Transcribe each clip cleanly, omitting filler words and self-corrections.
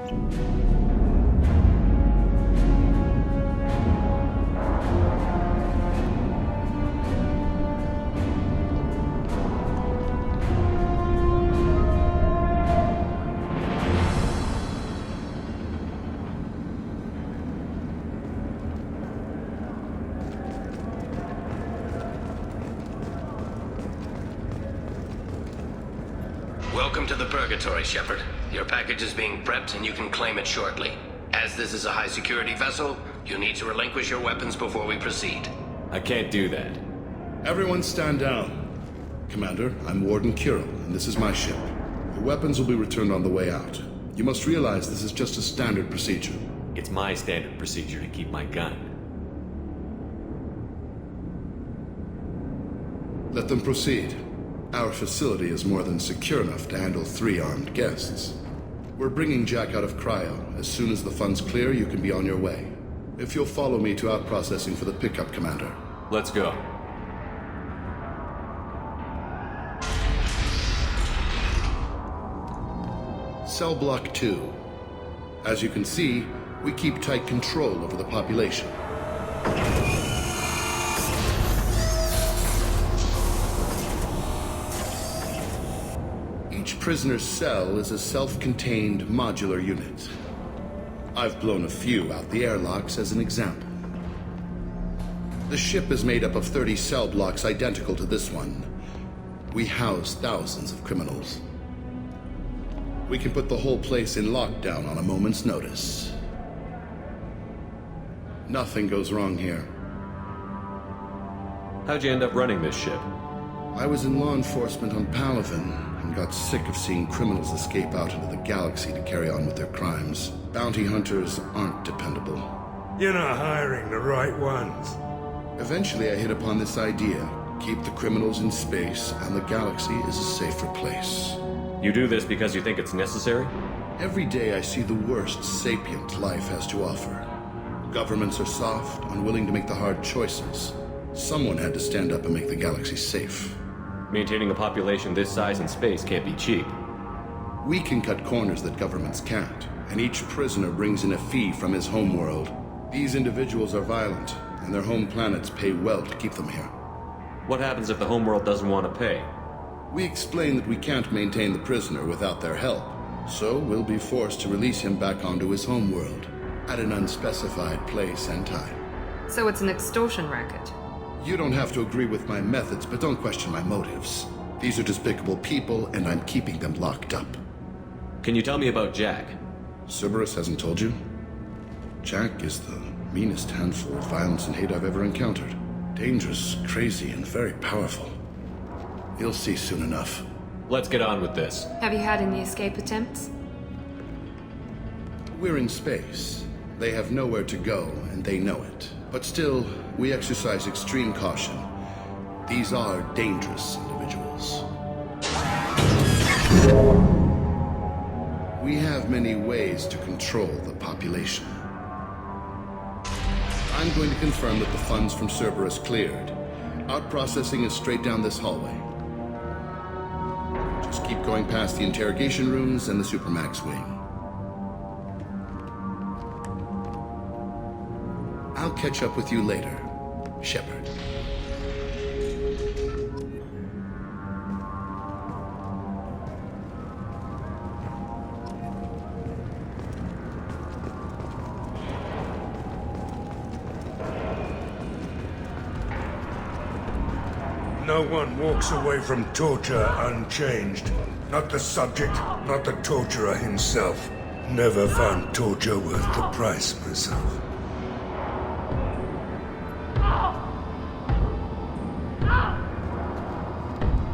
Welcome to the Purgatory, Shepard. Your package is being prepped and you can claim it shortly. As this is a high-security vessel, you need to relinquish your weapons before we proceed. I can't do that. Everyone stand down. Commander, I'm Warden Kirill, and this is my ship. Your weapons will be returned on the way out. You must realize this is just a standard procedure. It's my standard procedure to keep my gun. Let them proceed. Our facility is more than secure enough to handle 3 armed guests. We're bringing Jack out of cryo. As soon as the funds clear, you can be on your way. If you'll follow me to out-processing for the pickup, Commander. Let's go. Cell Block 2. As you can see, we keep tight control over the population. Each prisoner's cell is a self-contained modular unit. I've blown a few out the airlocks as an example. The ship is made up of 30 cell blocks identical to this one. We house thousands of criminals. We can put the whole place in lockdown on a moment's notice. Nothing goes wrong here. How'd you end up running this ship? I was in law enforcement on Palaven and got sick of seeing criminals escape out into the galaxy to carry on with their crimes. Bounty hunters aren't dependable. You're not hiring the right ones. Eventually I hit upon this idea. Keep the criminals in space and the galaxy is a safer place. You do this because you think it's necessary? Every day I see the worst sapient life has to offer. Governments are soft, unwilling to make the hard choices. Someone had to stand up and make the galaxy safe. Maintaining a population this size in space can't be cheap. We can cut corners that governments can't, and each prisoner brings in a fee from his homeworld. These individuals are violent, and their home planets pay well to keep them here. What happens if the homeworld doesn't want to pay? We explain that we can't maintain the prisoner without their help, so we'll be forced to release him back onto his homeworld, at an unspecified place and time. So it's an extortion racket. You don't have to agree with my methods, but don't question my motives. These are despicable people, and I'm keeping them locked up. Can you tell me about Jack? Cerberus hasn't told you? Jack is the meanest handful of violence and hate I've ever encountered. Dangerous, crazy, and very powerful. You'll see soon enough. Let's get on with this. Have you had any escape attempts? We're in space. They have nowhere to go, and they know it. But still, we exercise extreme caution. These are dangerous individuals. We have many ways to control the population. I'm going to confirm that the funds from Cerberus cleared. Out-processing is straight down this hallway. Just keep going past the interrogation rooms and the Supermax wing. I'll catch up with you later, Shepard. No one walks away from torture unchanged. Not the subject, not the torturer himself. Never found torture worth the price myself.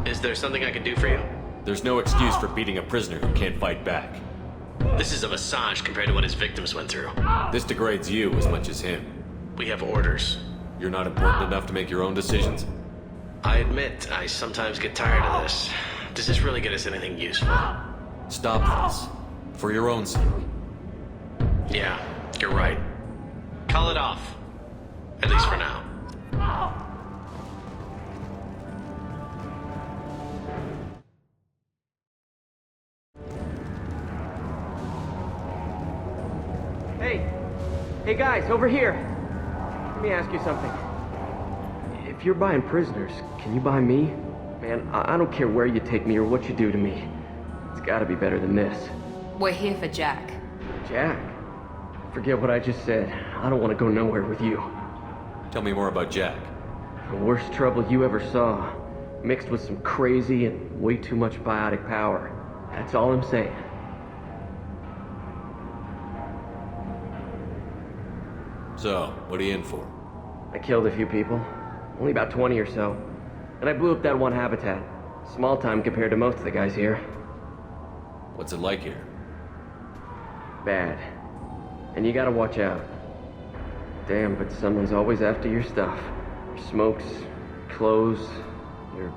Is there something I can do for you? There's no excuse for beating a prisoner who can't fight back. This is a massage compared to what his victims went through. This degrades you as much as him. We have orders. You're not important enough to make your own decisions? I admit, I sometimes get tired of this. Does this really get us anything useful? Stop this. For your own sake. Yeah, you're right. Call it off. At least for now. Hey guys, over here. Let me ask you something. If you're buying prisoners, can you buy me? Man, I don't care where you take me or what you do to me. It's gotta be better than this. We're here for Jack. Jack? Forget what I just said. I don't want to go nowhere with you. Tell me more about Jack. The worst trouble you ever saw. Mixed with some crazy and way too much biotic power. That's all I'm saying. So, what are you in for? I killed a few people. Only about 20 or so. And I blew up that one habitat. Small time compared to most of the guys here. What's it like here? Bad. And you gotta watch out. Damn, but someone's always after your stuff. Your smokes, clothes, your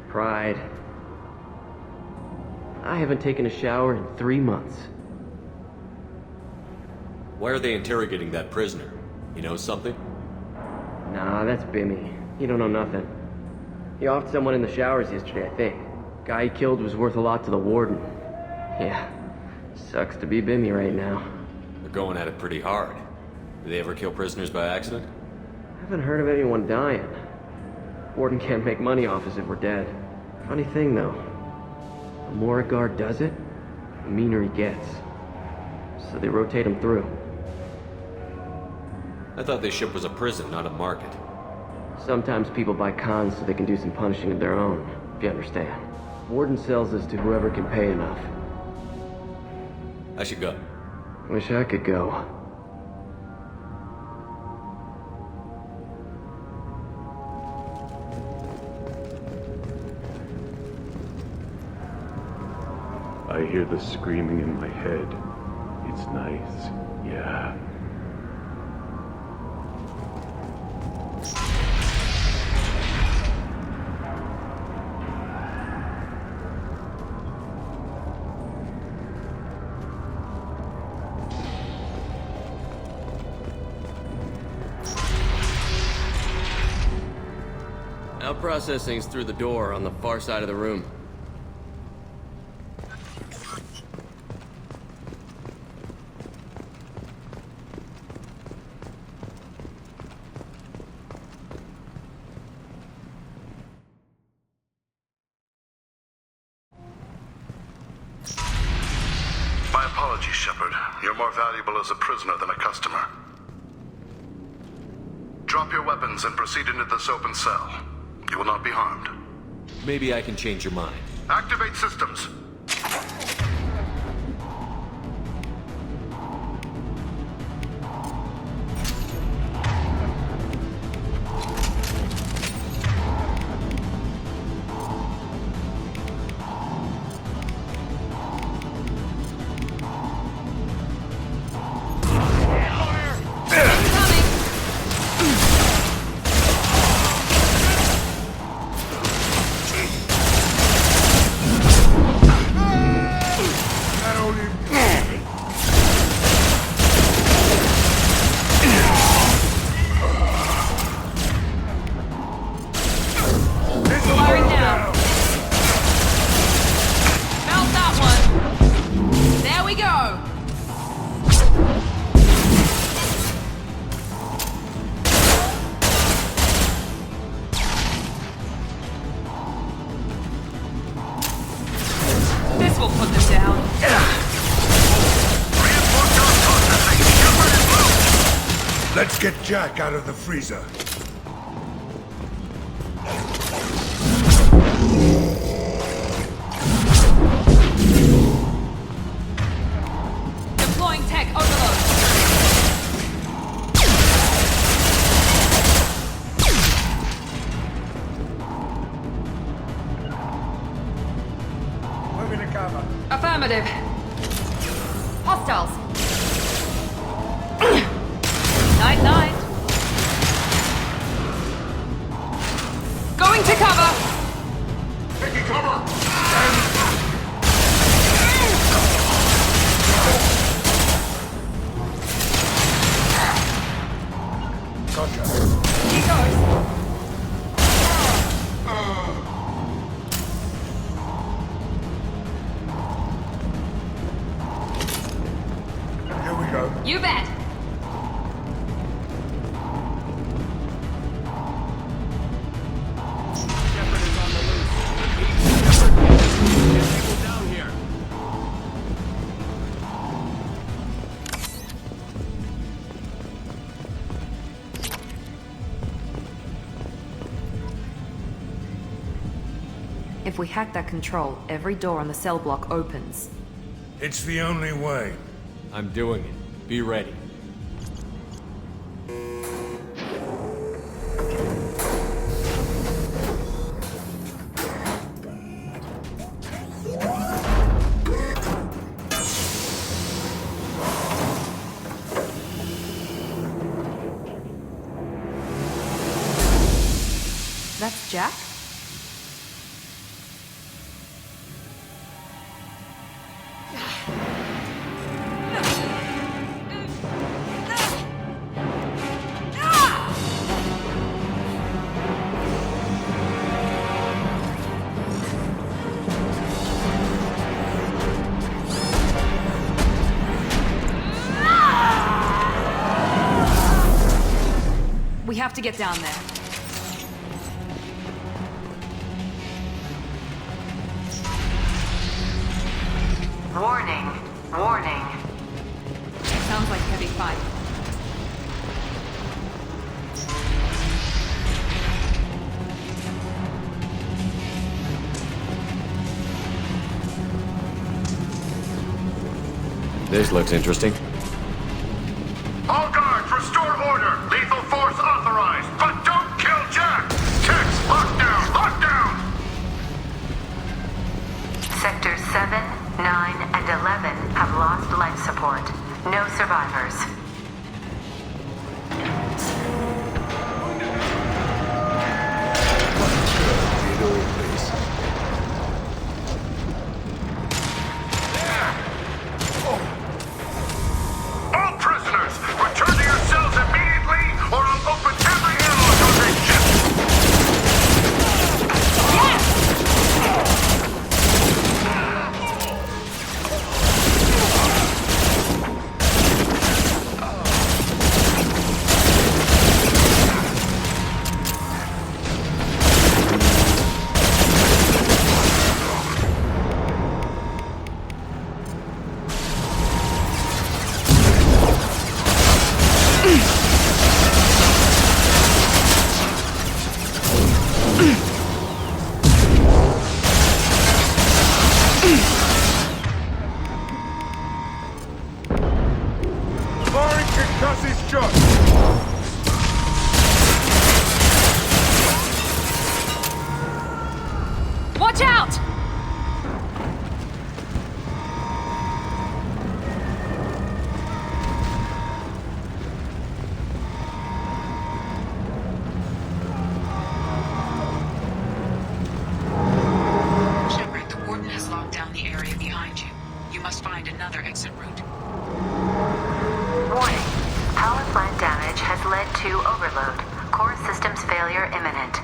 pride. I haven't taken a shower in 3 months. Why are they interrogating that prisoner? You know something? Nah, that's Bimmy. He don't know nothing. He offed someone in the showers yesterday, I think. Guy he killed was worth a lot to the warden. Yeah, sucks to be Bimmy right now. They're going at it pretty hard. Do they ever kill prisoners by accident? I haven't heard of anyone dying. Warden can't make money off us if we're dead. Funny thing, though. The more a guard does it, the meaner he gets. So they rotate him through. I thought this ship was a prison, not a market. Sometimes people buy cons so they can do some punishing of their own, if you understand. Warden sells us to whoever can pay enough. I should go. Wish I could go. I hear the screaming in my head. It's nice, yeah. Our processing's through the door on the far side of the room. My apologies, Shepard. You're more valuable as a prisoner than a customer. Drop your weapons and proceed into this open cell. You will not be harmed. Maybe I can change your mind. Activate systems. Firing now. Melt that one. There we go. This will put them down. Let's get Jack out of the freezer. Deploying tech overload. Moving to cover. Affirmative. Hostiles. Night, night. Going to cover. Taking cover! Gotcha. He goes. Here we go. You bet. If we hack that control, every door on the cell block opens. It's the only way. I'm doing it. Be ready. That's Jack? We have to get down there. Warning. Warning. Sounds like heavy fight. This looks interesting. All guards, restore order. Lethal force authorized, but don't kill Jack. Tex, lockdown, lockdown. Sectors 7, 9, and 11 have lost life support. No survivors. All prisoners, return to your cells immediately, or I'll open every airlock on this ship. Firing concussive shot! Watch out! Shepard, the Warden has locked down the area behind you. You must find another exit route. Warning. Power plant damage has led to overload. Core systems failure imminent.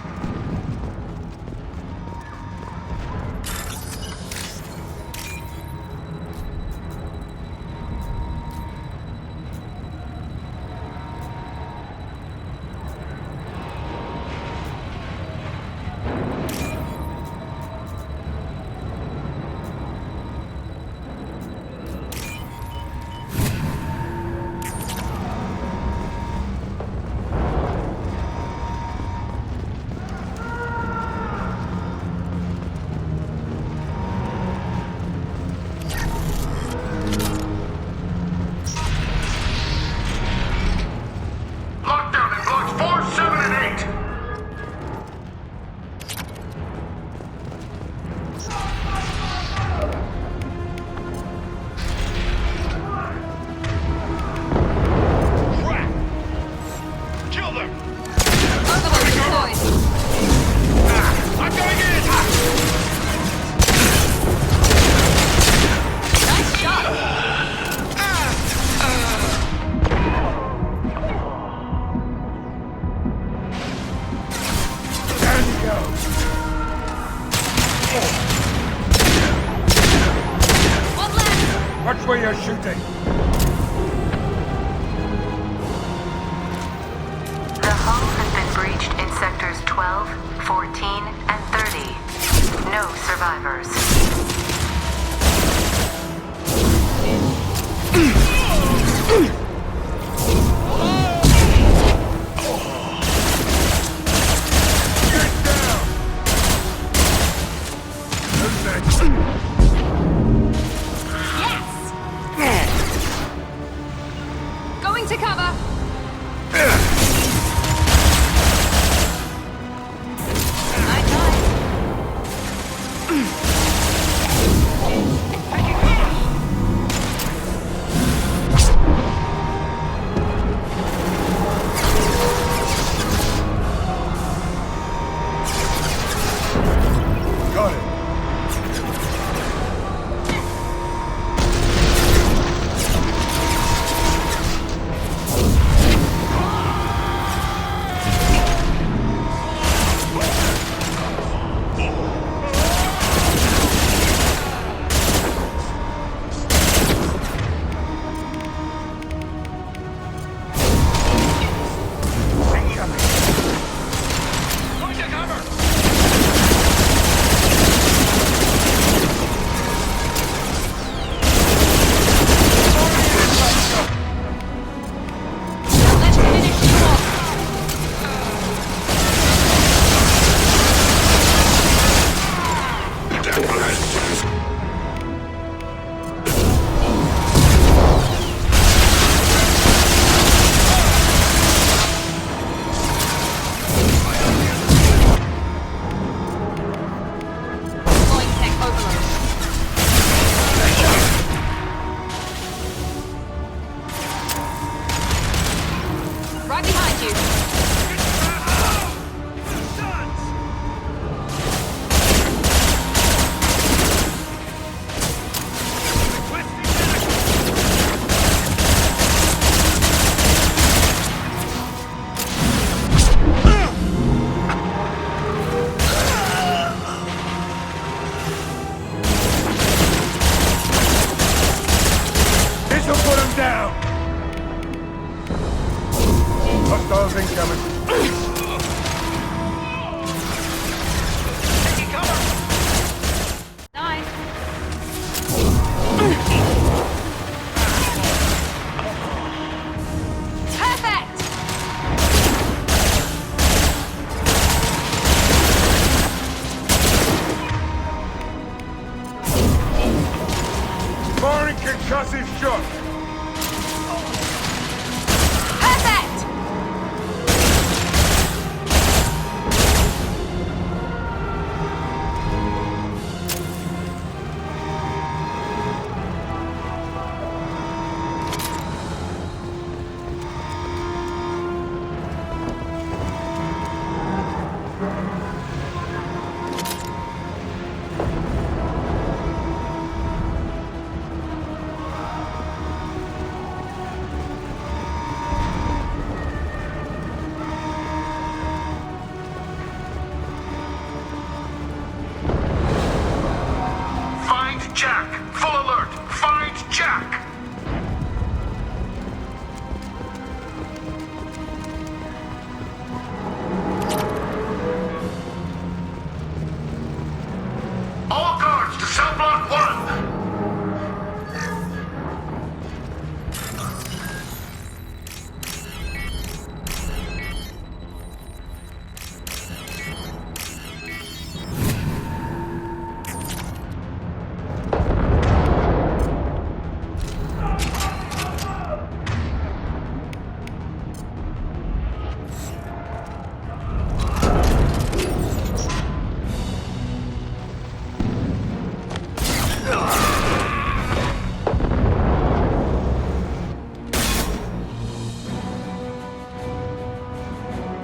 Lockdown in blocks 4, 7, and 8. Kill them! Overload deployed. I'm going in! Nice shot. Down you go! One left. Watch where you're shooting! The hull has been breached in sectors 12, 14, and 30. No survivors. Get down! Going to cover. Got it. Let's finish you off. Deploying tech overload. Right behind you. This'll put him down! Hostiles incoming. Nice. Perfect. Firing concussive shot. Perfect. Find Jack! Full alert! Find Jack! All guards to cell block 1!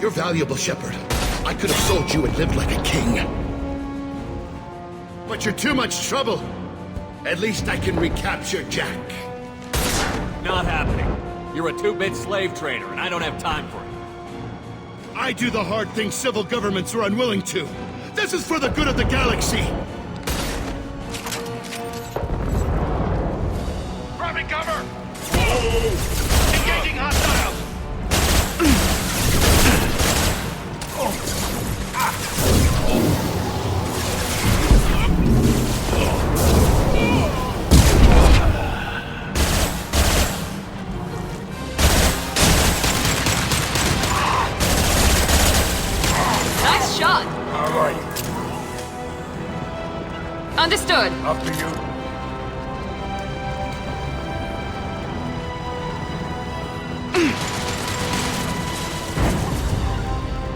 You're valuable, Shepard. I could have sold you and lived like a king. But you're too much trouble. At least I can recapture Jack. Not happening. You're a two-bit slave trader, and I don't have time for it. I do the hard things civil governments are unwilling to. This is for the good of the galaxy. Grabbing cover! Engaging hostiles! Nice shot. All right. Understood. Understood. After you.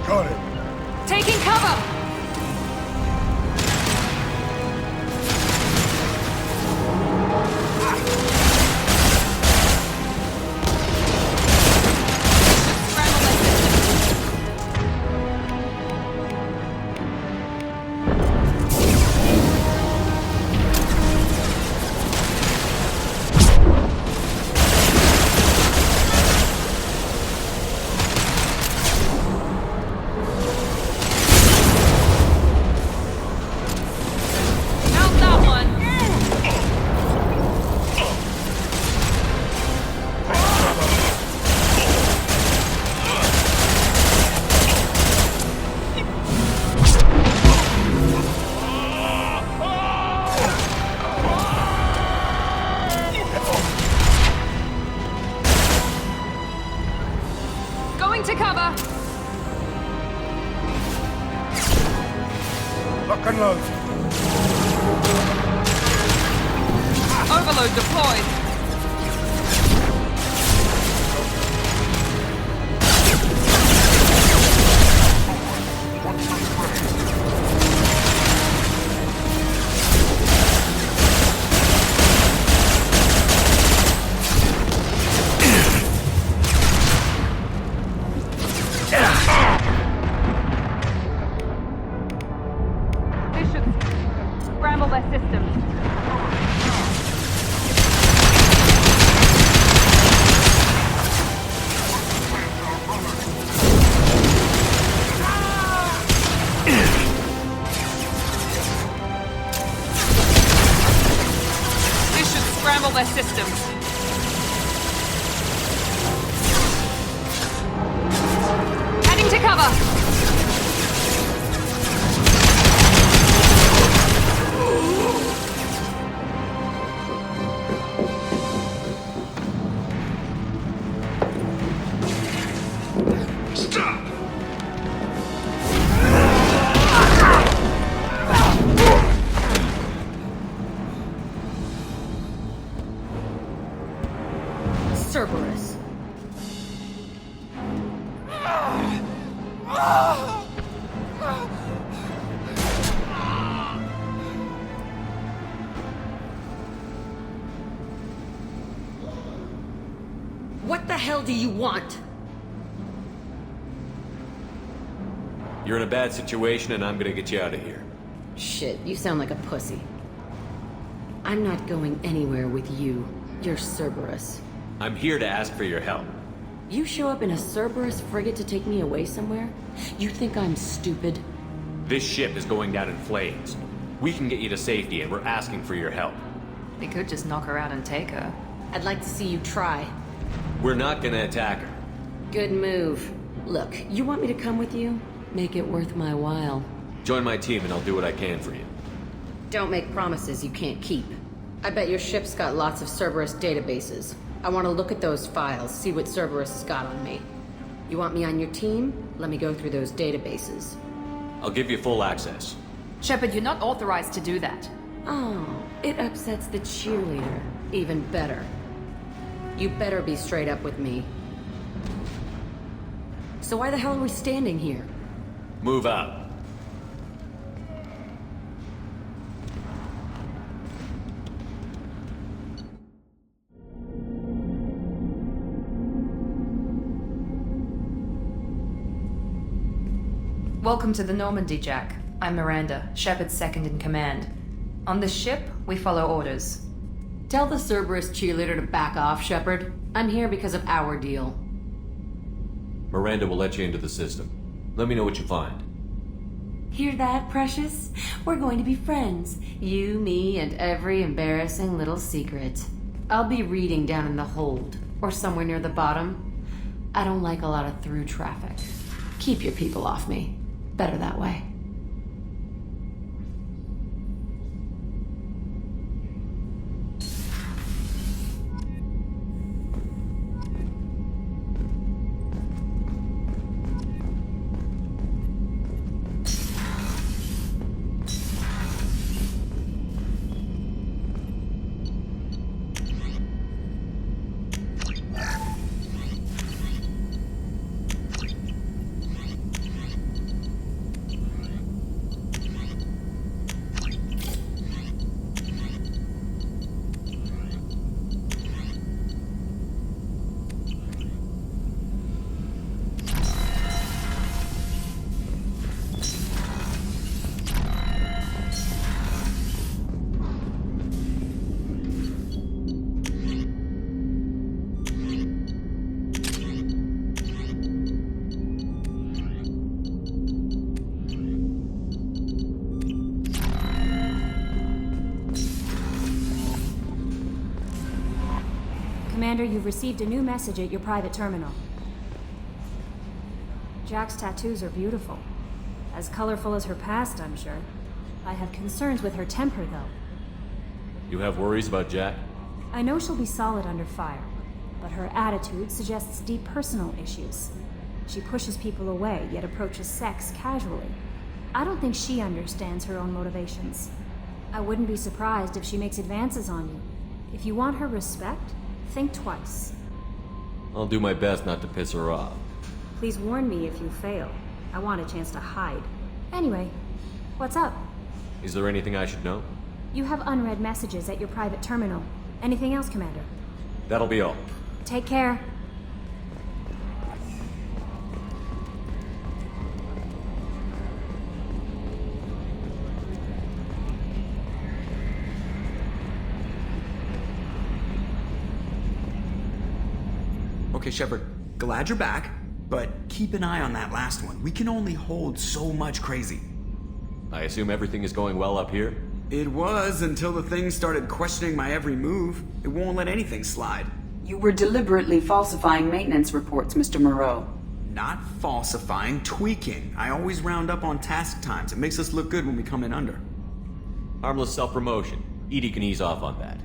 Got it. Taking cover! To cover! Lock and load. Overload deployed. Scramble their systems. This should scramble their systems. Heading to cover. Cerberus. What the hell do you want? You're in a bad situation and I'm gonna get you out of here. Shit, you sound like a pussy. I'm not going anywhere with you. You're Cerberus. I'm here to ask for your help. You show up in a Cerberus frigate to take me away somewhere? You think I'm stupid? This ship is going down in flames. We can get you to safety and we're asking for your help. We could just knock her out and take her. I'd like to see you try. We're not gonna attack her. Good move. Look, you want me to come with you? Make it worth my while. Join my team and I'll do what I can for you. Don't make promises you can't keep. I bet your ship's got lots of Cerberus databases. I want to look at those files, see what Cerberus has got on me. You want me on your team? Let me go through those databases. I'll give you full access. Shepard, you're not authorized to do that. Oh, it upsets the cheerleader. Even better. You better be straight up with me. So why the hell are we standing here? Move out. Welcome to the Normandy, Jack. I'm Miranda, Shepard's second in command. On this ship, we follow orders. Tell the Cerberus cheerleader to back off, Shepard. I'm here because of our deal. Miranda will let you into the system. Let me know what you find. Hear that, Precious? We're going to be friends. You, me, and every embarrassing little secret. I'll be reading down in the hold, or somewhere near the bottom. I don't like a lot of through traffic. Keep your people off me. Better that way. Commander, you've received a new message at your private terminal. Jack's tattoos are beautiful. As colorful as her past, I'm sure. I have concerns with her temper, though. You have worries about Jack? I know she'll be solid under fire, but her attitude suggests deep personal issues. She pushes people away, yet approaches sex casually. I don't think she understands her own motivations. I wouldn't be surprised if she makes advances on you. If you want her respect, think twice. I'll do my best not to piss her off. Please warn me if you fail. I want a chance to hide. Anyway, what's up? Is there anything I should know? You have unread messages at your private terminal. Anything else, Commander? That'll be all. Take care. Okay, Shepard, glad you're back, but keep an eye on that last one. We can only hold so much crazy. I assume everything is going well up here? It was until the thing started questioning my every move. It won't let anything slide. You were deliberately falsifying maintenance reports, Mr. Moreau. Not falsifying, tweaking. I always round up on task times. It makes us look good when we come in under. Harmless self-promotion. EDI can ease off on that.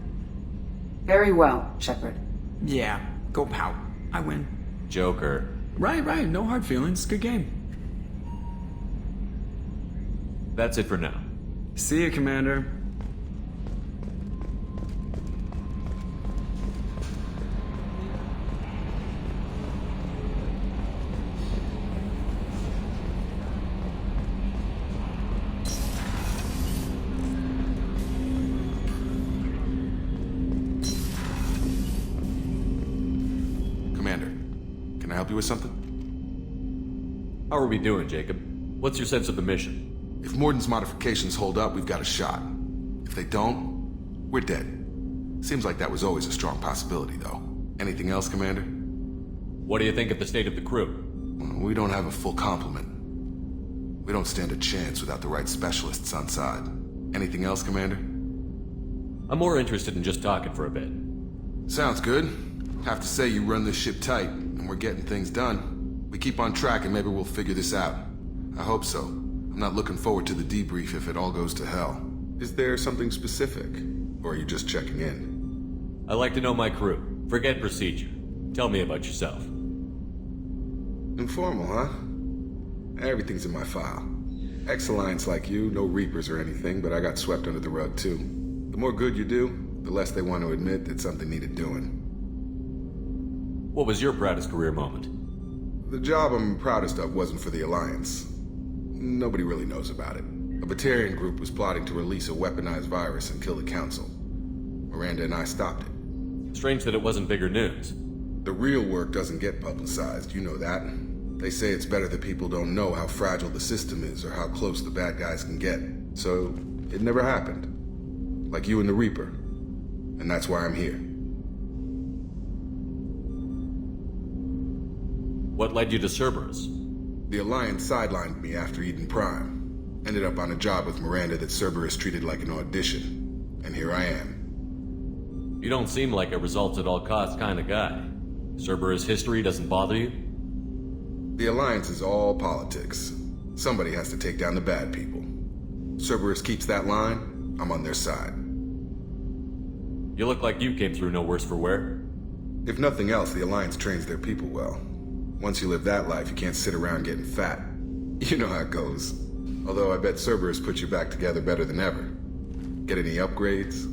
Very well, Shepard. Yeah, go pout. I win. Joker. Right, no hard feelings. Good game. That's it for now. See you, Commander. Commander, can I help you with something? How are we doing, Jacob? What's your sense of the mission? If Morden's modifications hold up, we've got a shot. If they don't, we're dead. Seems like that was always a strong possibility, though. Anything else, Commander? What do you think of the state of the crew? We don't have a full complement. We don't stand a chance without the right specialists on side. Anything else, Commander? I'm more interested in just talking for a bit. Sounds good. Have to say you run this ship tight, and we're getting things done. We keep on track and maybe we'll figure this out. I hope so. I'm not looking forward to the debrief if it all goes to hell. Is there something specific? Or are you just checking in? I like to know my crew. Forget procedure. Tell me about yourself. Informal, huh? Everything's in my file. Ex-Alliance like you, no Reapers or anything, but I got swept under the rug too. The more good you do, the less they want to admit that something needed doing. What was your proudest career moment? The job I'm proudest of wasn't for the Alliance. Nobody really knows about it. A Batarian group was plotting to release a weaponized virus and kill the Council. Miranda and I stopped it. Strange that it wasn't bigger news. The real work doesn't get publicized, you know that. They say it's better that people don't know how fragile the system is or how close the bad guys can get. So, it never happened. Like you and the Reaper. And that's why I'm here. What led you to Cerberus? The Alliance sidelined me after Eden Prime. Ended up on a job with Miranda that Cerberus treated like an audition. And here I am. You don't seem like a results-at-all-costs kind of guy. Cerberus history doesn't bother you? The Alliance is all politics. Somebody has to take down the bad people. Cerberus keeps that line, I'm on their side. You look like you came through no worse for wear. If nothing else, the Alliance trains their people well. Once you live that life, you can't sit around getting fat. You know how it goes. Although I bet Cerberus puts you back together better than ever. Get any upgrades?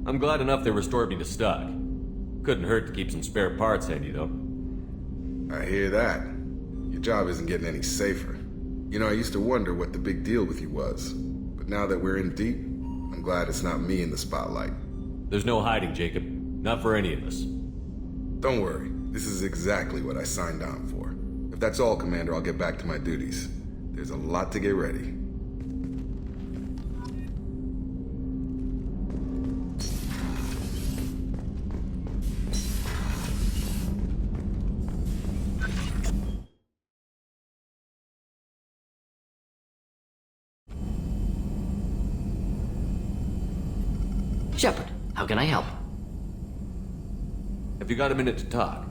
I'm glad enough they restored me to stock. Couldn't hurt to keep some spare parts handy, though. I hear that. Your job isn't getting any safer. You know, I used to wonder what the big deal with you was. But now that we're in deep, I'm glad it's not me in the spotlight. There's no hiding, Jacob. Not for any of us. Don't worry. This is exactly what I signed on for. If that's all, Commander, I'll get back to my duties. There's a lot to get ready. Shepard, how can I help? Have you got a minute to talk?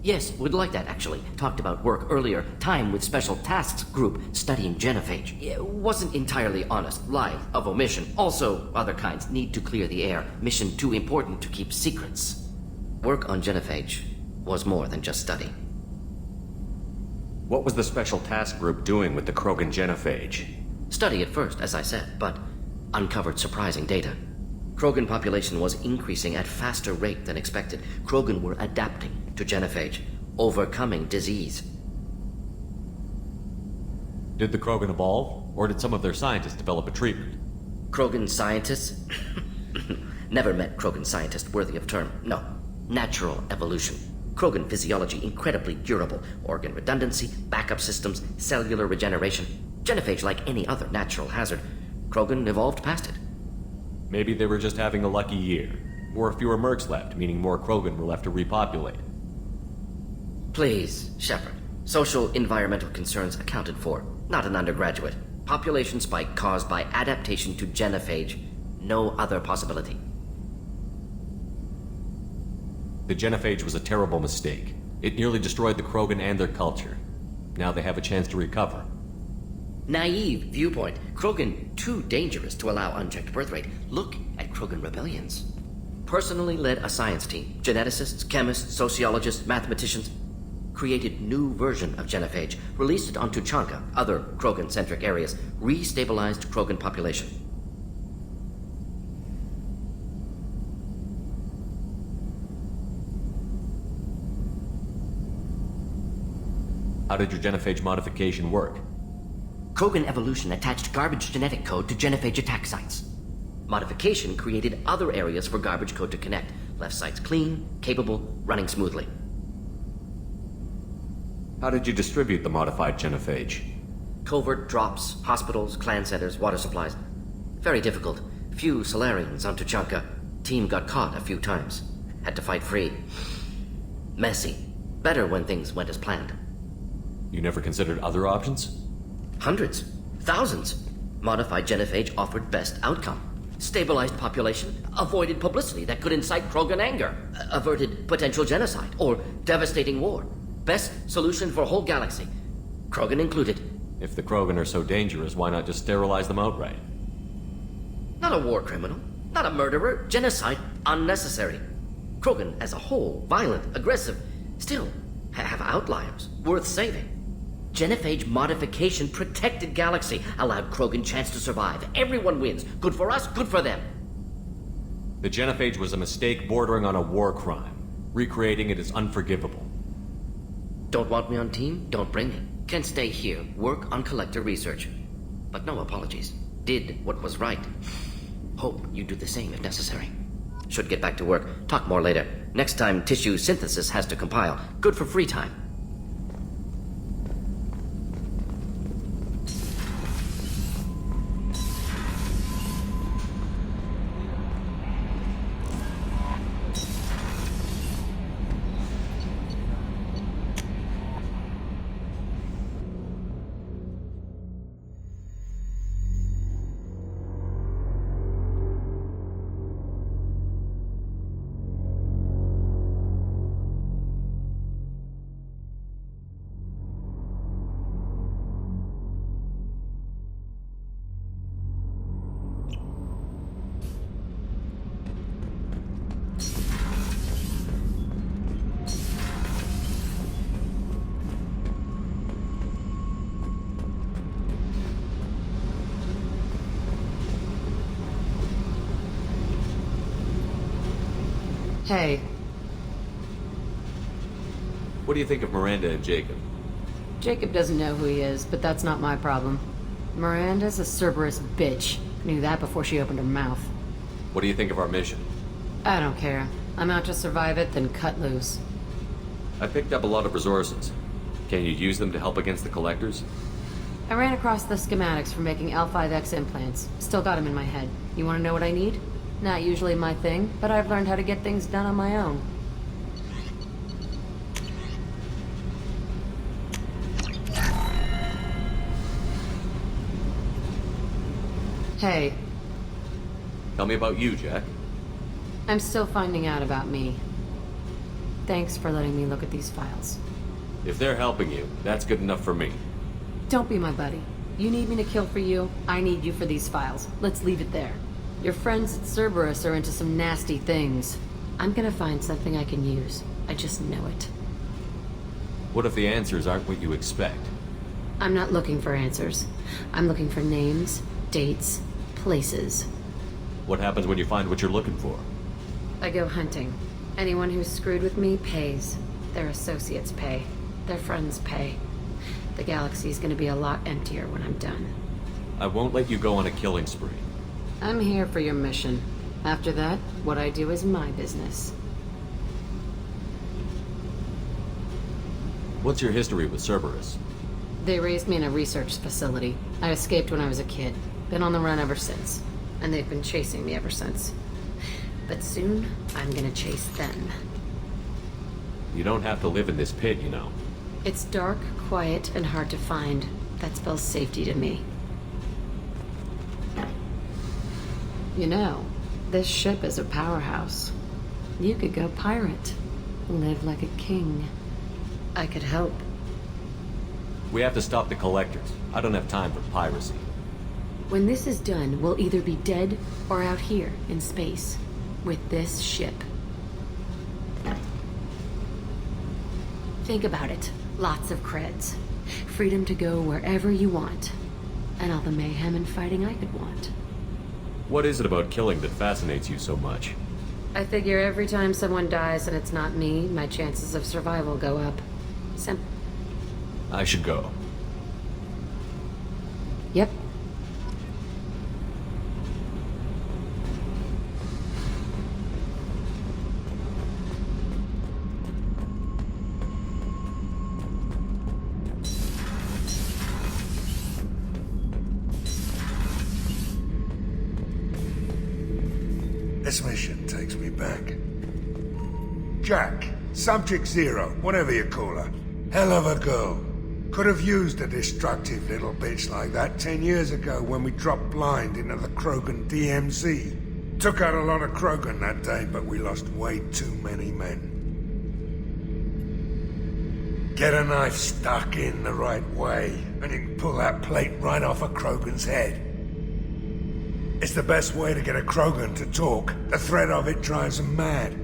Yes, would like that, actually. Talked about work earlier. Time with Special Tasks Group studying genophage. It wasn't entirely honest. Lie of omission. Also, other kinds. Need to clear the air. Mission too important to keep secrets. Work on genophage was more than just study. What was the Special Task Group doing with the Krogan genophage? Study at first, as I said, but uncovered surprising data. Krogan population was increasing at faster rate than expected. Krogan were adapting to genophage, overcoming disease. Did the Krogan evolve, or did some of their scientists develop a treatment? Krogan scientists? Never met Krogan scientist worthy of term. No. Natural evolution. Krogan physiology incredibly durable. Organ redundancy, backup systems, cellular regeneration. Genophage like any other natural hazard. Krogan evolved past it. Maybe they were just having a lucky year. Or fewer mercs left, meaning more Krogan were left to repopulate. Please, Shepard. Social environmental concerns accounted for. Not an undergraduate. Population spike caused by adaptation to genophage. No other possibility. The genophage was a terrible mistake. It nearly destroyed the Krogan and their culture. Now they have a chance to recover. Naive viewpoint. Krogan too dangerous to allow unchecked birth rate. Look at Krogan rebellions. Personally led a science team. Geneticists, chemists, sociologists, mathematicians. Created new version of genophage. Released it on Tuchanka, other Krogan-centric areas. Restabilized Krogan population. How did your genophage modification work? Krogan evolution attached garbage genetic code to genophage attack sites. Modification created other areas for garbage code to connect. Left sites clean, capable, running smoothly. How did you distribute the modified genophage? Covert drops, hospitals, clan centers, water supplies. Very difficult. Few Solarians on Tuchanka. Team got caught a few times. Had to fight free. Messy. Better when things went as planned. You never considered other options? Hundreds. Thousands. Modified genophage offered best outcome. Stabilized population, avoided publicity that could incite Krogan anger, averted potential genocide, or devastating war. Best solution for whole galaxy. Krogan included. If the Krogan are so dangerous, why not just sterilize them outright? Not a war criminal, not a murderer. Genocide, unnecessary. Krogan as a whole, violent, aggressive, still have outliers, worth saving. Genophage modification protected galaxy, allowed Krogan chance to survive. Everyone wins. Good for us, good for them. The genophage was a mistake bordering on a war crime. Recreating it is unforgivable. Don't want me on team? Don't bring me. Can stay here, work on collector research. But no apologies. Did what was right. Hope you do the same if necessary. Should get back to work. Talk more later. Next time tissue synthesis has to compile. Good for free time. Hey. What do you think of Miranda and Jacob? Jacob doesn't know who he is, but that's not my problem. Miranda's a Cerberus bitch. Knew that before she opened her mouth. What do you think of our mission? I don't care. I'm out to survive it, then cut loose. I picked up a lot of resources. Can you use them to help against the Collectors? I ran across the schematics for making L5X implants. Still got them in my head. You want to know what I need? Not usually my thing, but I've learned how to get things done on my own. Hey. Tell me about you, Jack. I'm still finding out about me. Thanks for letting me look at these files. If they're helping you, that's good enough for me. Don't be my buddy. You need me to kill for you, I need you for these files. Let's leave it there. Your friends at Cerberus are into some nasty things. I'm gonna find something I can use. I just know it. What if the answers aren't what you expect? I'm not looking for answers. I'm looking for names, dates, places. What happens when you find what you're looking for? I go hunting. Anyone who's screwed with me pays. Their associates pay. Their friends pay. The galaxy's gonna be a lot emptier when I'm done. I won't let you go on a killing spree. I'm here for your mission. After that, what I do is my business. What's your history with Cerberus? They raised me in a research facility. I escaped when I was a kid. Been on the run ever since. And they've been chasing me ever since. But soon, I'm gonna chase them. You don't have to live in this pit, you know. It's dark, quiet, and hard to find. That spells safety to me. You know, this ship is a powerhouse. You could go pirate. Live like a king. I could help. We have to stop the Collectors. I don't have time for piracy. When this is done, we'll either be dead or out here in space. With this ship. Think about it. Lots of creds. Freedom to go wherever you want. And all the mayhem and fighting I could want. What is it about killing that fascinates you so much? I figure every time someone dies and it's not me, my chances of survival go up. Simple. I should go. Yep. This mission takes me back. Jack, Subject Zero, whatever you call her. Hell of a girl. Could have used a destructive little bitch like that 10 years ago when we dropped blind into the Krogan DMZ. Took out a lot of Krogan that day, but we lost way too many men. Get a knife stuck in the right way, and you can pull that plate right off a Krogan's head. It's the best way to get a Krogan to talk. The threat of it drives them mad.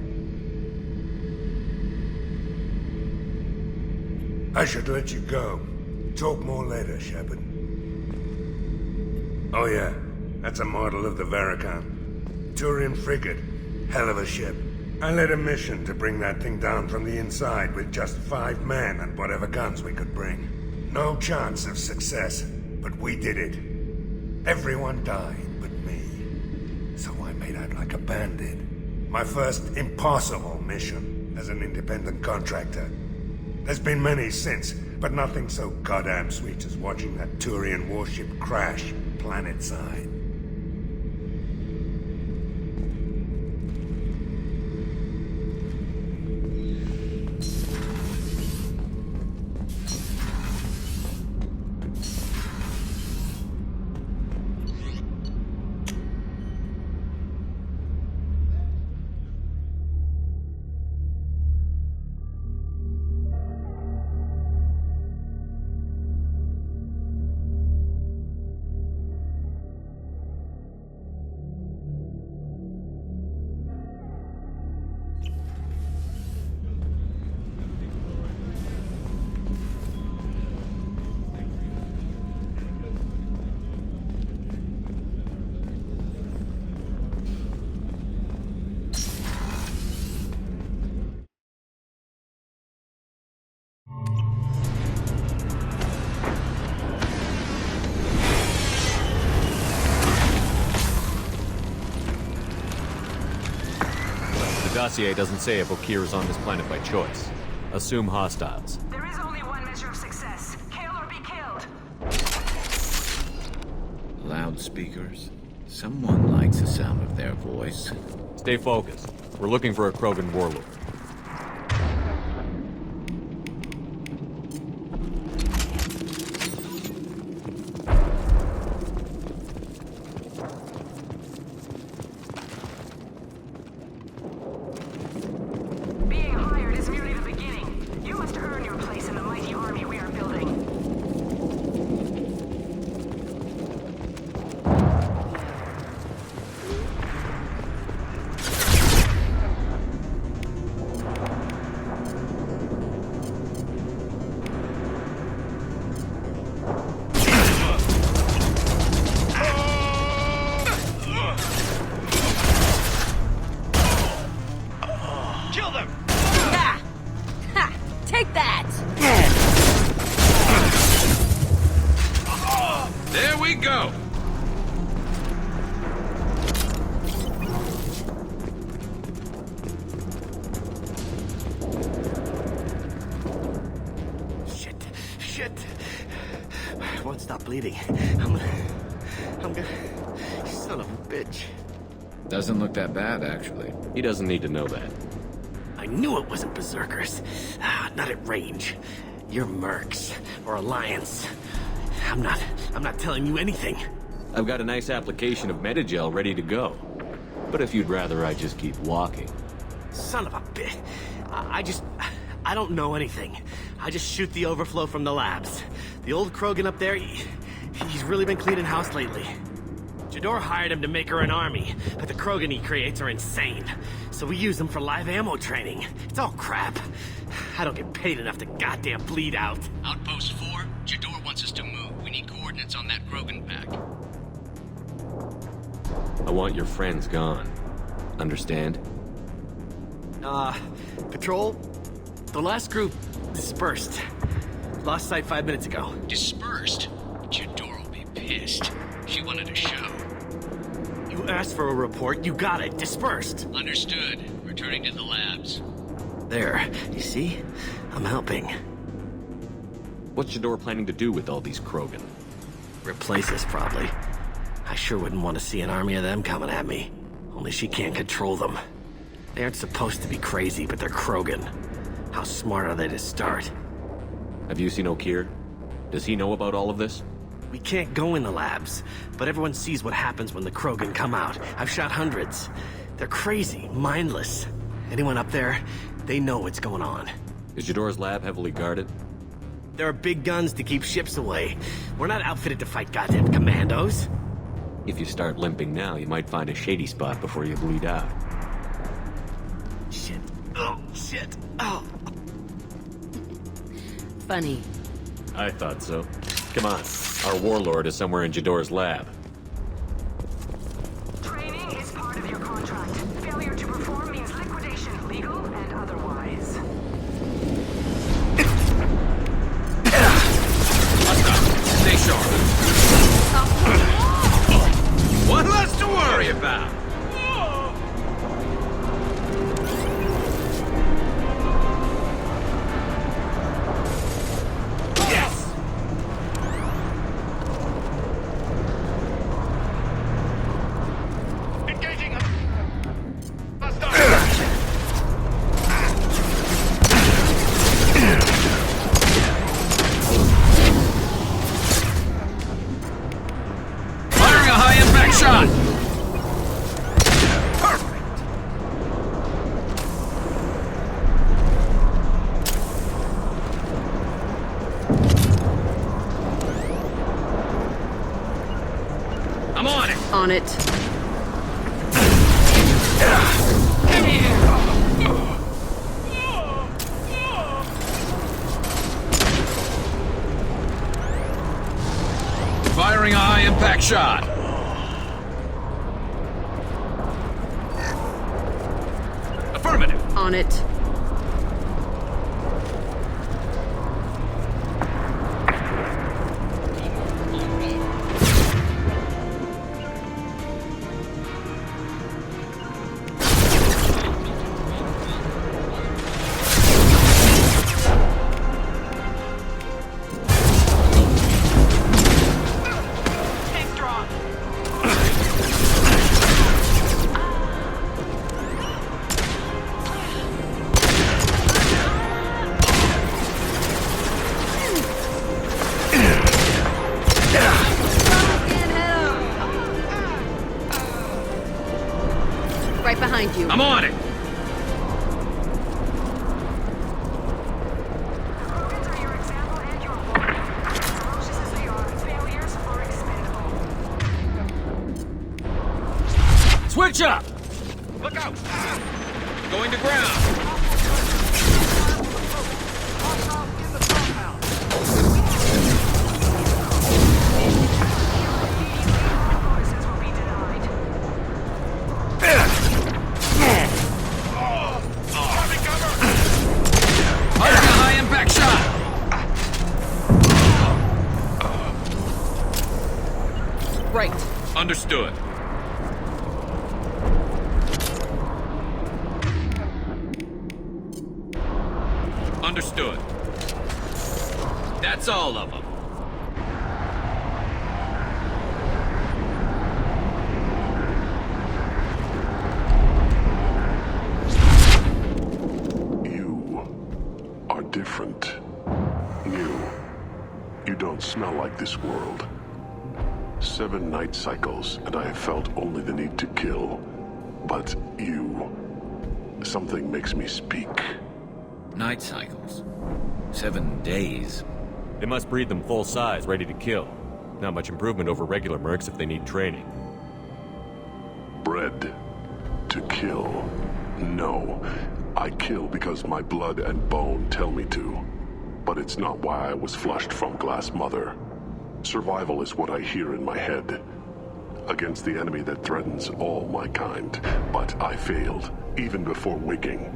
I should let you go. Talk more later, Shepard. Oh yeah, that's a model of the Veracon. Turian frigate. Hell of a ship. I led a mission to bring that thing down from the inside with just 5 men and whatever guns we could bring. No chance of success, but we did it. Everyone died but me. So I made out like a bandit. My first impossible mission as an independent contractor. There's been many since, but nothing so goddamn sweet as watching that Turian warship crash planetside. The dossier doesn't say if Okeer is on this planet by choice. Assume hostiles. There is only one measure of success. Kill or be killed. Loudspeakers. Someone likes the sound of their voice. Stay focused. We're looking for a Krogan warlord. Being hired is merely bleeding. I'm gonna... Son of a bitch. Doesn't look that bad, actually. He doesn't need to know that. I knew it wasn't Berserkers. Not at range. You're Mercs, or Alliance. I'm not telling you anything. I've got a nice application of Metagel ready to go. But if you'd rather I just keep walking. Son of a bitch. I don't know anything. I just shoot the overflow from the labs. The old Krogan up there, he's really been cleaning house lately. Jador hired him to make her an army, but the Krogan he creates are insane. So we use them for live ammo training. It's all crap. I don't get paid enough to goddamn bleed out. Outpost 4, Jador wants us to move. We need coordinates on that Krogan pack. I want your friends gone. Understand? Patrol? The last group dispersed. Lost sight 5 minutes ago. Dispersed? Jador will be pissed. She wanted a show. You asked for a report, you got it. Dispersed. Understood. Returning to the labs. There. You see? I'm helping. What's Jador planning to do with all these Krogan? Replace us, probably. I sure wouldn't want to see an army of them coming at me. Only she can't control them. They aren't supposed to be crazy, but they're Krogan. How smart are they to start? Have you seen Okeer? Does he know about all of this? We can't go in the labs, but everyone sees what happens when the Krogan come out. I've shot hundreds. They're crazy, mindless. Anyone up there, they know what's going on. Is Jador's lab heavily guarded? There are big guns to keep ships away. We're not outfitted to fight goddamn commandos. If you start limping now, you might find a shady spot before you bleed out. Shit. Oh, shit. Oh. Funny. I thought so. Come on. Our warlord is somewhere in Jador's lab. Training is part of your contract. Failure to perform means liquidation, legal and otherwise. Stay sharp. What less to worry about? On it. Firing a high-impact shot. Affirmative. On it. Right behind you. I'm on it. Switch up! Look out! Going to ground! Right. Understood. Understood. That's all of them. different. New. You don't smell like this world. 7 night cycles, and I have felt only the need to kill. But you... something makes me speak. Night cycles. 7 days. They must breed them full size, ready to kill. Not much improvement over regular mercs if they need training. Bred to kill. No. I kill because my blood and bone tell me to. But it's not why I was flushed from Glass Mother. Survival is what I hear in my head. Against the enemy that threatens all my kind. But I failed, even before waking.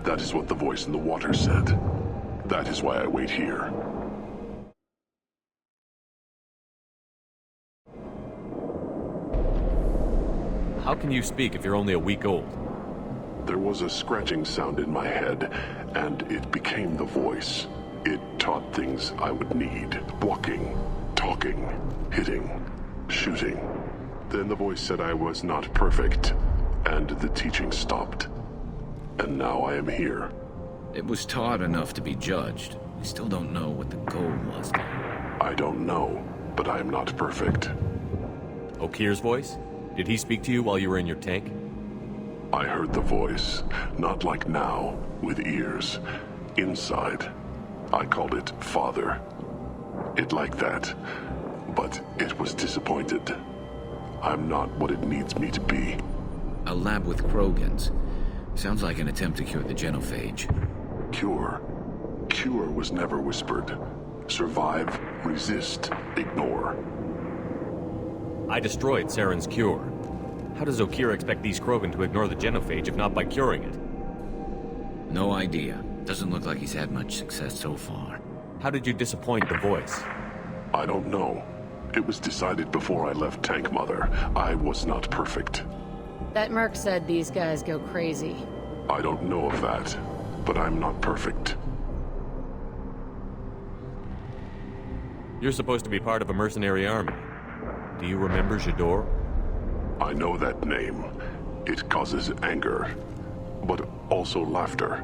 That is what the voice in the water said. That is why I wait here. How can you speak if you're only a week old? There was a scratching sound in my head, and it became the voice. It taught things I would need. Walking, talking, hitting, shooting. Then the voice said I was not perfect, and the teaching stopped. And now I am here. It was taught enough to be judged. We still don't know what the goal was. I don't know, but I am not perfect. Okir's voice? Did he speak to you while you were in your tank? I heard the voice, not like now, with ears. Inside. I called it Father. It like that, but it was disappointed. I'm not what it needs me to be. A lab with Krogans. Sounds like an attempt to cure the genophage. Cure? Cure was never whispered. Survive, resist, ignore. I destroyed Saren's cure. How does Okir expect these Krogan to ignore the genophage if not by curing it? No idea. Doesn't look like he's had much success so far. How did you disappoint the voice? I don't know. It was decided before I left Tank Mother. I was not perfect. That merc said these guys go crazy. I don't know of that, but I'm not perfect. You're supposed to be part of a mercenary army. Do you remember J'dor? I know that name. It causes anger, but also laughter.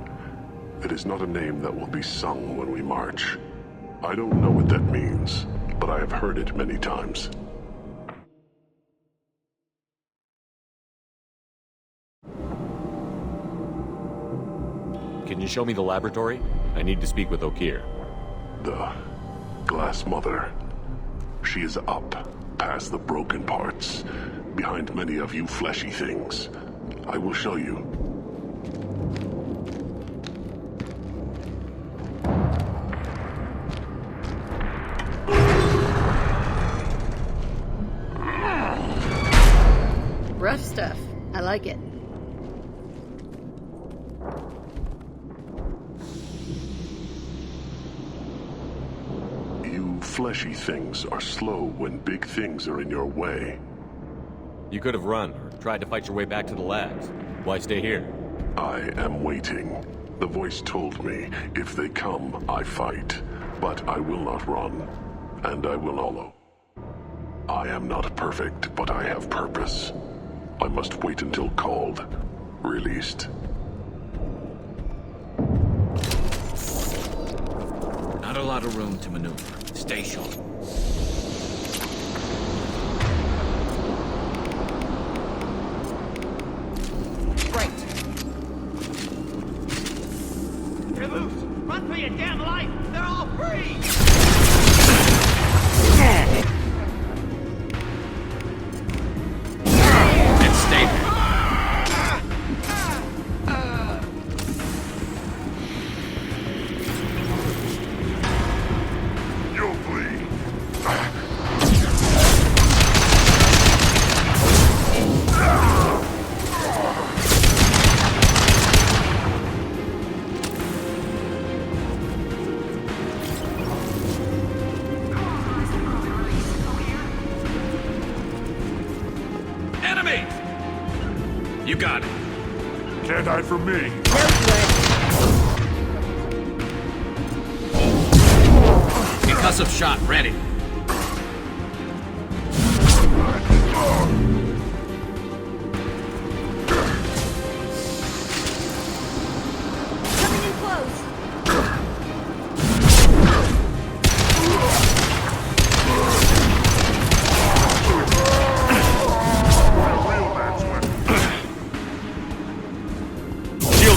It is not a name that will be sung when we march. I don't know what that means, but I have heard it many times. Can you show me the laboratory? I need to speak with Okir. The Glass Mother. She is up, past the broken parts, behind many of you fleshy things. I will show you. Rough stuff. I like it. You fleshy things are slow when big things are in your way. You could have run, or tried to fight your way back to the labs. Why stay here? I am waiting. The voice told me, if they come, I fight. But I will not run. And I will follow. I am not perfect, but I have purpose. I must wait until called. Released. Not a lot of room to maneuver. Stay sharp. You're loose! Run for your damn life! They're all free! And stay there. You'll bleed. Enemy! You got it. Can't hide from me. Concussive shot ready. Coming in close.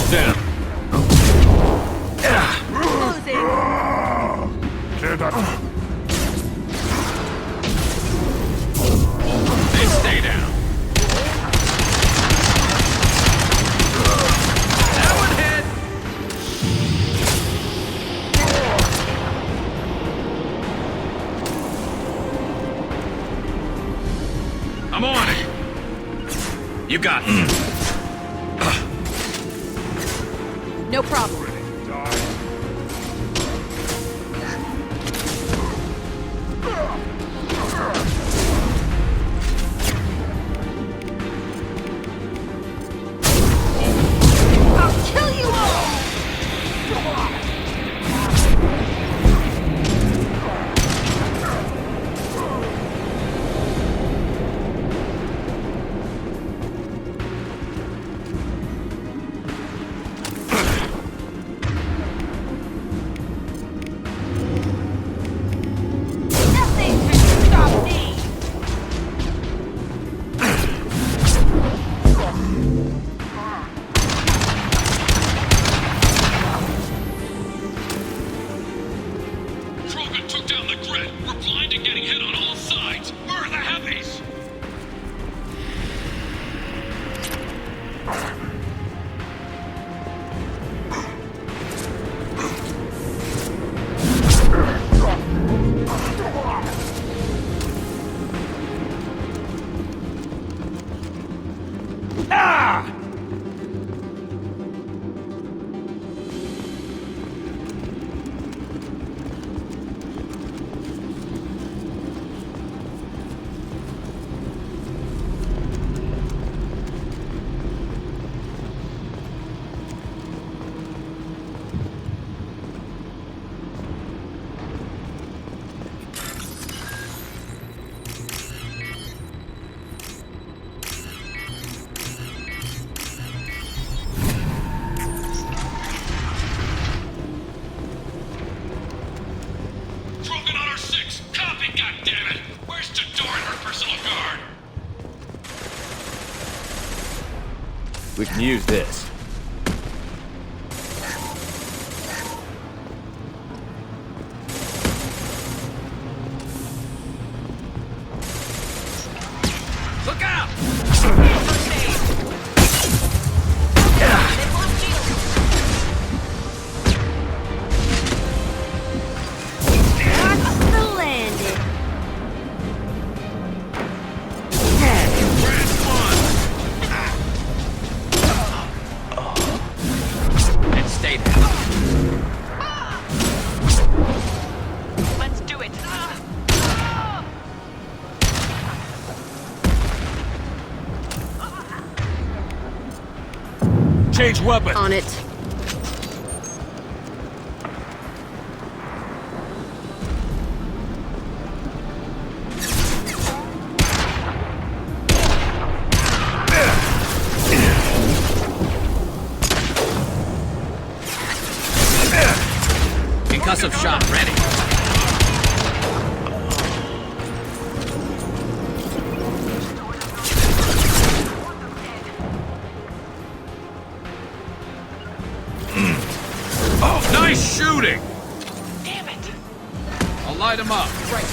Almost down. They stay down. That one hit. I'm on it. You got it. No problem. I'll kill you all! Krogan took down the grid. We're blind and getting hit on all sides. Where are the heavies? Ah! Krogan on our 6. Copy, goddammit! Where's Jador and her personal guard? We can use this. Look out! That's the landing. And stay down. Let's do it. Change weapon. On it. Concussive shot ready. Oh, nice shooting! Damn it. I'll light him up. Right.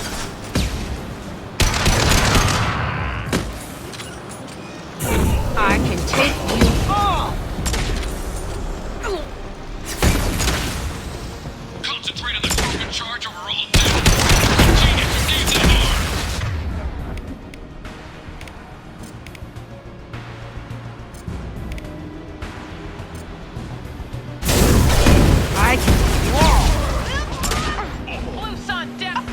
I can take you all. Concentrate on the Krogan charge or we're all dead. Genius, you gave them arms. I can take you all. Blue Sun down.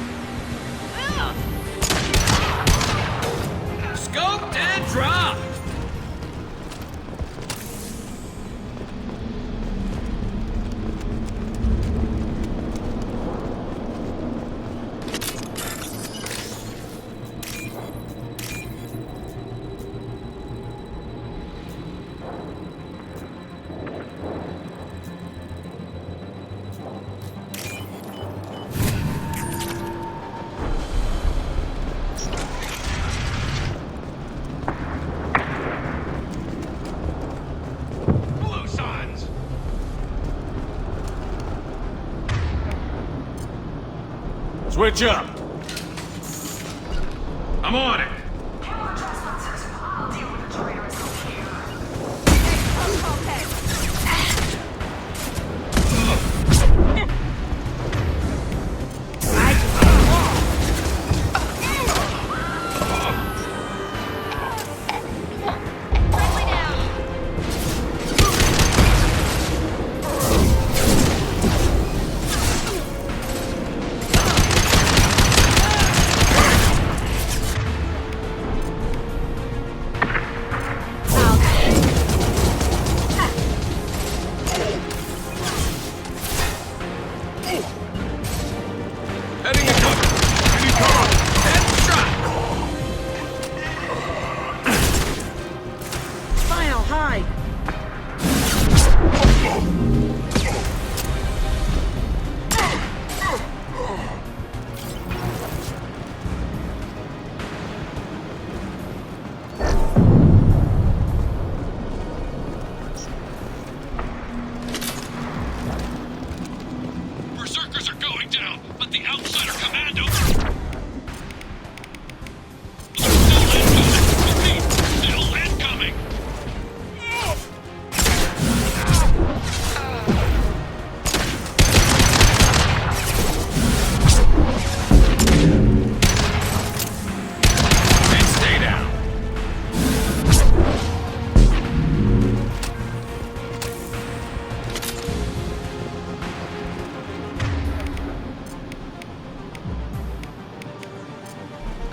Scoped and dropped. Switch up! I'm on it!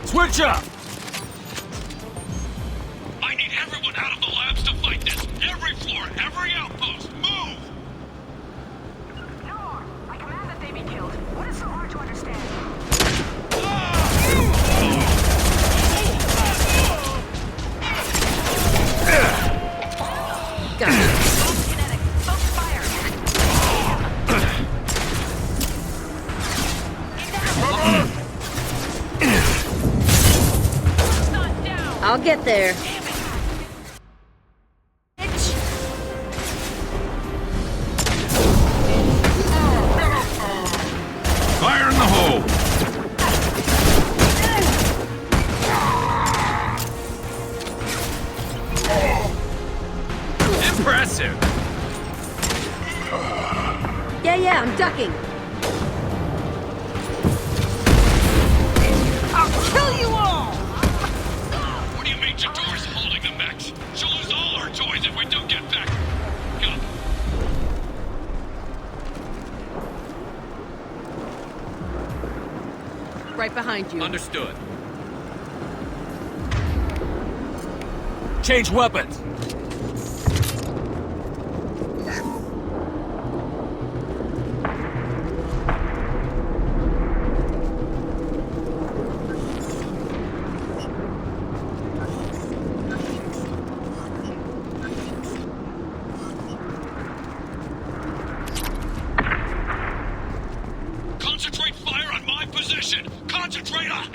Switch up! I need everyone out of the labs to fight this! Every floor, every outpost, move! No, I command that they be killed. What is so hard to understand? Got it. I'll get there. Fire in the hole! Impressive! Yeah, I'm ducking. I'll kill you all! What do you mean Jador's holding the mechs? She'll lose all her toys if we don't get back. Go. Right behind you. Understood. Change weapons! Concentrate fire on my position! Concentrate on...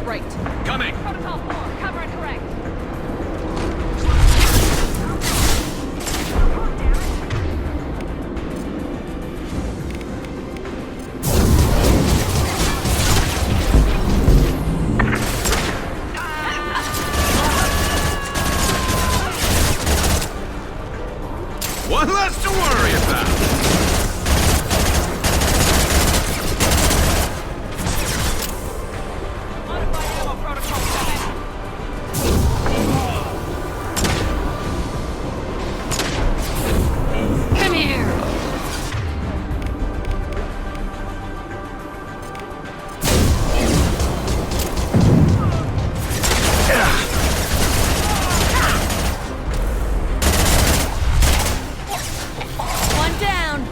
right. Coming! Protocol 4, cover and correct. One less to worry about! Come here! One down!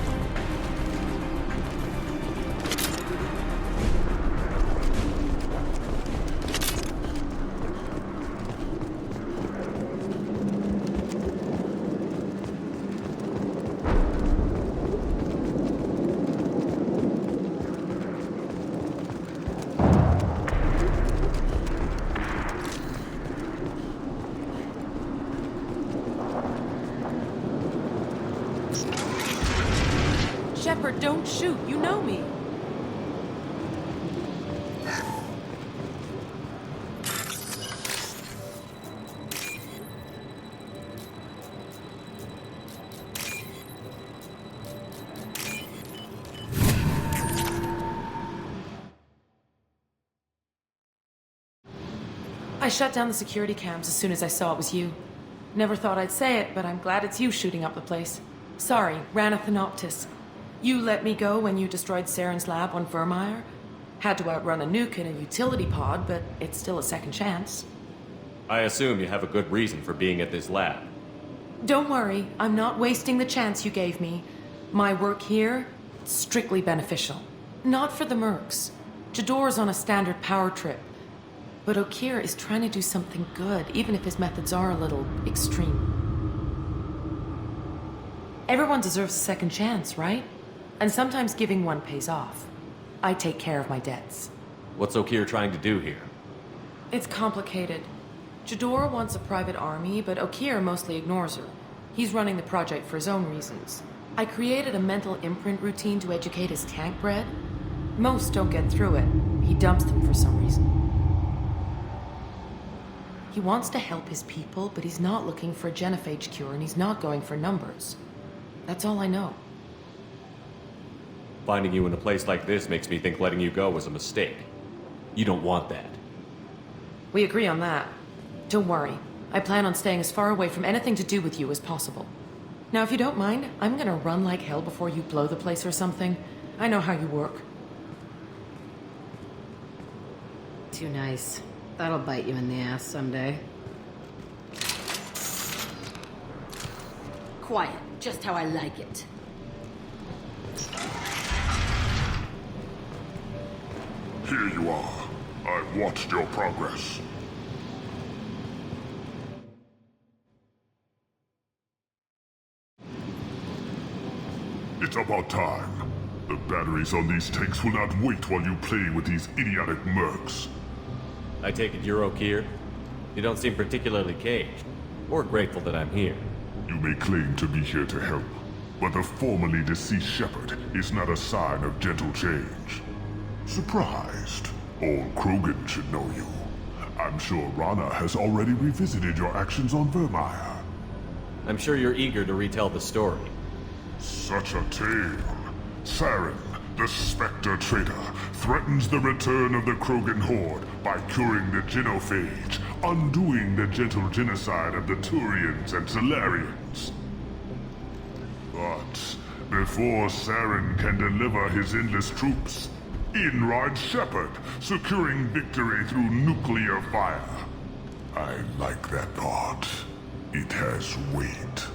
Shepard, don't shoot. You know me. I shut down the security cams as soon as I saw it was you. Never thought I'd say it, but I'm glad it's you shooting up the place. Sorry, Rana Thanoptis. You let me go when you destroyed Saren's lab on Vermeer. Had to outrun a nuke in a utility pod, but it's still a second chance. I assume you have a good reason for being at this lab. Don't worry, I'm not wasting the chance you gave me. My work here, strictly beneficial. Not for the mercs. Jador's on a standard power trip. But Okeer is trying to do something good, even if his methods are a little extreme. Everyone deserves a second chance, right? And sometimes giving one pays off. I take care of my debts. What's Okeer trying to do here? It's complicated. Jador wants a private army, but Okeer mostly ignores her. He's running the project for his own reasons. I created a mental imprint routine to educate his tank bred. Most don't get through it. He dumps them for some reason. He wants to help his people, but he's not looking for a genophage cure, and he's not going for numbers. That's all I know. Finding you in a place like this makes me think letting you go was a mistake. You don't want that. We agree on that. Don't worry. I plan on staying as far away from anything to do with you as possible. Now, if you don't mind, I'm gonna run like hell before you blow the place or something. I know how you work. Too nice. That'll bite you in the ass someday. Quiet, just how I like it. Here you are. I've watched your progress. It's about time. The batteries on these tanks will not wait while you play with these idiotic mercs. I take it you're Okeer? You don't seem particularly caged, or grateful that I'm here. You may claim to be here to help, but the formerly deceased Shepard is not a sign of gentle change. Surprised? Old Krogan should know you. I'm sure Rana has already revisited your actions on Vermeer. I'm sure you're eager to retell the story. Such a tale. Saren, the Spectre traitor, threatens the return of the Krogan horde by curing the genophage, undoing the gentle genocide of the Turians and Solarians. But before Saren can deliver his endless troops, in rides Shepard, securing victory through nuclear fire. I like that part. It has weight.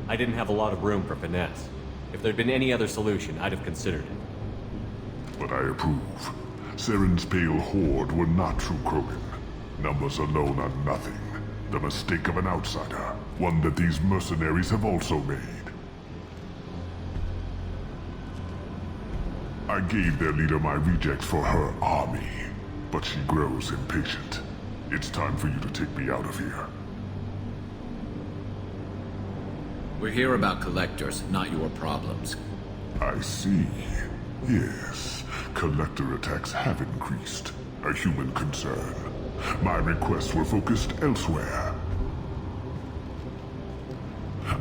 I didn't have a lot of room for finesse. If there'd been any other solution, I'd have considered it. But I approve. Saren's pale horde were not true Krogan. Numbers alone are nothing. The mistake of an outsider. One that these mercenaries have also made. I gave their leader my rejects for her army. but she grows impatient. It's time for you to take me out of here. We're here about collectors, not your problems. I see. Yes, collector attacks have increased. A human concern. My requests were focused elsewhere.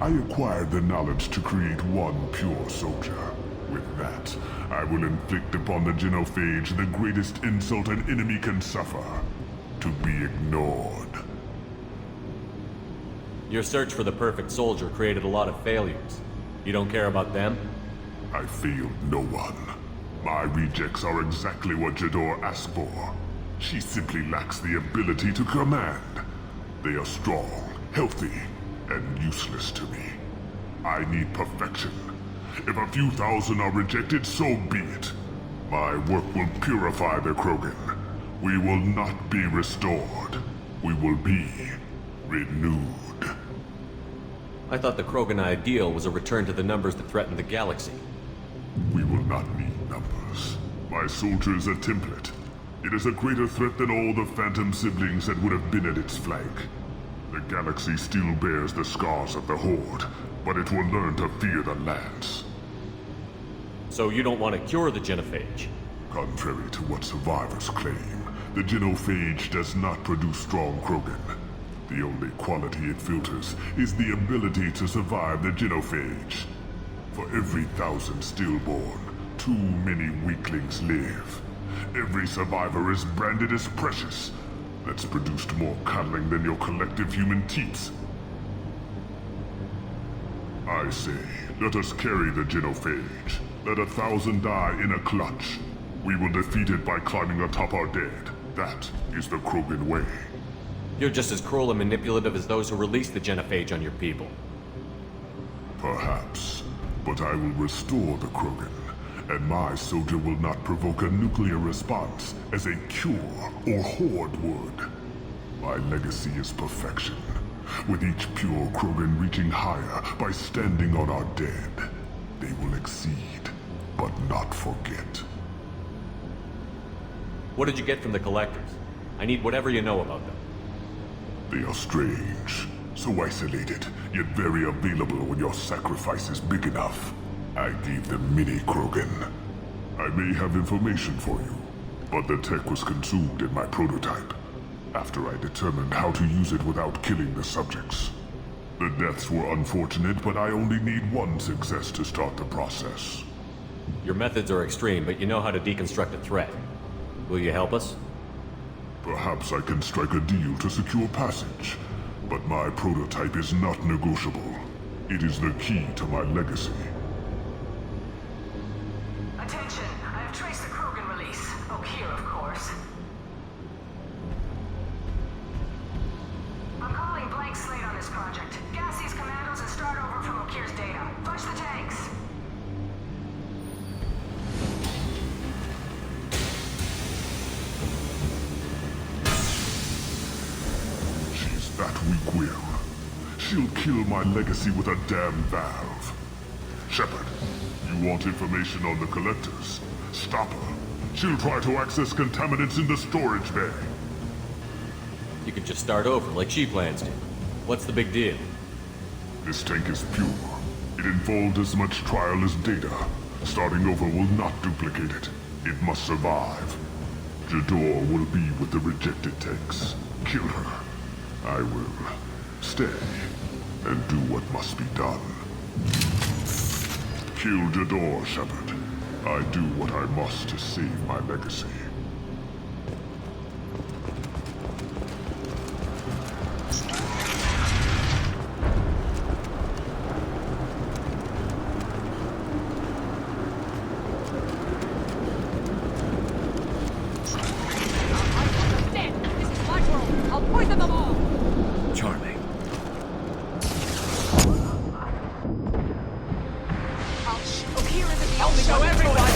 I acquired the knowledge to create one pure soldier. With that, I will inflict upon the Genophage the greatest insult an enemy can suffer. To be ignored. Your search for the perfect soldier created a lot of failures. You don't care about them? I failed no one. My rejects are exactly what Jador asked for. She simply lacks the ability to command. They are strong, healthy, and useless to me. I need perfection. If a few thousand are rejected, so be it. My work will purify the Krogan. We will not be restored. We will be renewed. I thought the Krogan ideal was a return to the numbers that threatened the galaxy. We will not need numbers. My soldier is a template. It is a greater threat than all the Phantom siblings that would have been at its flank. The galaxy still bears the scars of the Horde, but it will learn to fear the Lance. So you don't want to cure the Genophage? Contrary to what survivors claim, the Genophage does not produce strong Krogan. The only quality it filters is the ability to survive the Genophage. For every 1,000 stillborn, too many weaklings live. Every survivor is branded as precious. That's produced more coddling than your collective human teats. I say, let us carry the Genophage. Let 1,000 die in a clutch. We will defeat it by climbing atop our dead. That is the Krogan way. You're just as cruel and manipulative as those who released the Genophage on your people. Perhaps. But I will restore the Krogan. And my soldier will not provoke a nuclear response as a cure or Horde would. My legacy is perfection. With each pure Krogan reaching higher by standing on our dead. They will exceed, but not forget. What did you get from the Collectors? I need whatever you know about them. They are strange, so isolated, yet very available when your sacrifice is big enough. I gave them mini Krogan. I may have information for you, but the tech was consumed in my prototype, after I determined how to use it without killing the subjects. The deaths were unfortunate, but I only need one success to start the process. Your methods are extreme, but you know how to deconstruct a threat. Will you help us? Perhaps I can strike a deal to secure passage, but my prototype is not negotiable. It is the key to my legacy. Attention, I have traced the Krogan release. Okeer, of course. I'm calling blank slate on this project. Gas these commandos and start over from Okeer's data. Flush the tanks. She's that weak-willed. She'll kill my legacy with a damn valve. Shepard, you want information on the Collectors? Stop her. She'll try to access contaminants in the storage bay. You could just start over, like she plans to. What's the big deal? This tank is pure. It involved as much trial as data. Starting over will not duplicate it. It must survive. Jador will be with the rejected tanks. Kill her. I will stay and do what must be done. Kill Jador, Shepard. I do what I must to save my legacy. This is my world. I'll poison them all. Charming. Okeer isn't the only one. Show everyone.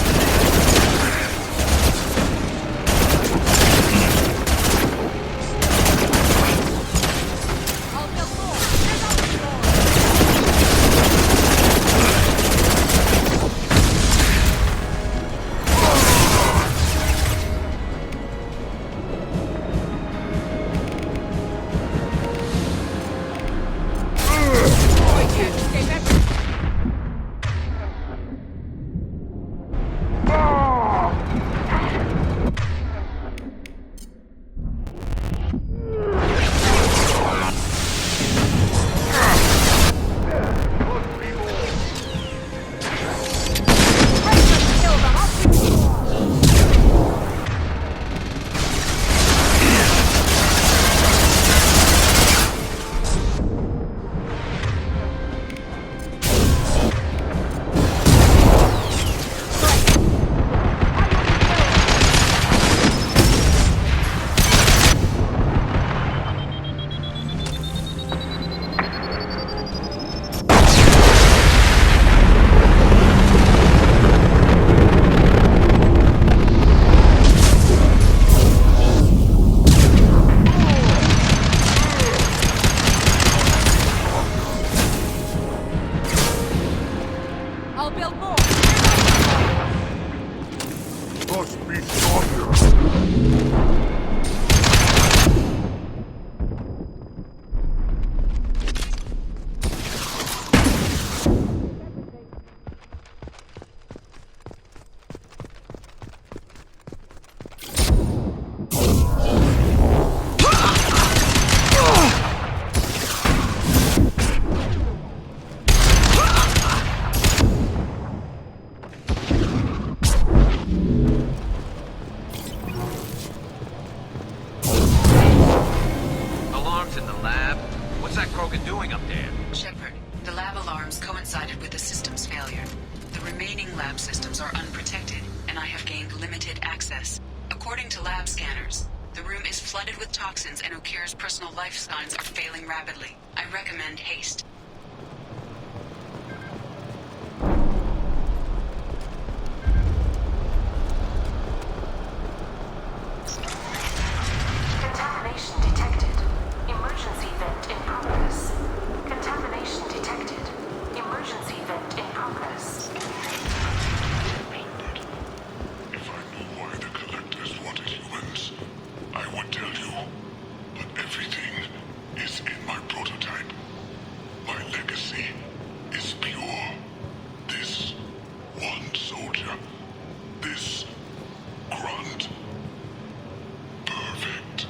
Someone's in the lab. What's that Krogan doing up there? Shepard, the lab alarms coincided with the system's failure. The remaining lab systems are unprotected, and I have gained limited access. According to lab scanners, the room is flooded with toxins and Okira's personal life signs are failing rapidly. I recommend haste. Contamination detected. Emergency vent in progress. Contamination detected. Emergency vent in progress. If I knew why the Collectors wanted humans, I would tell you. But everything is in my prototype. My legacy is pure. This one soldier. This grunt. Perfect.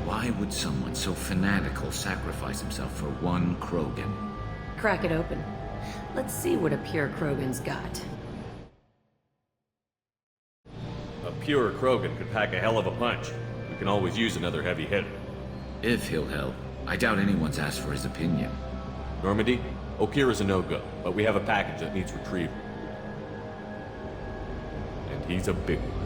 Why would someone so fanatical sacrifice himself for one Krogan? Crack it open. Let's see what a pure Krogan's got. A pure Krogan could pack a hell of a punch. We can always use another heavy hitter. If he'll help. I doubt anyone's asked for his opinion. Normandy, Okira's a no-go, but we have a package that needs retrieval. And he's a big one.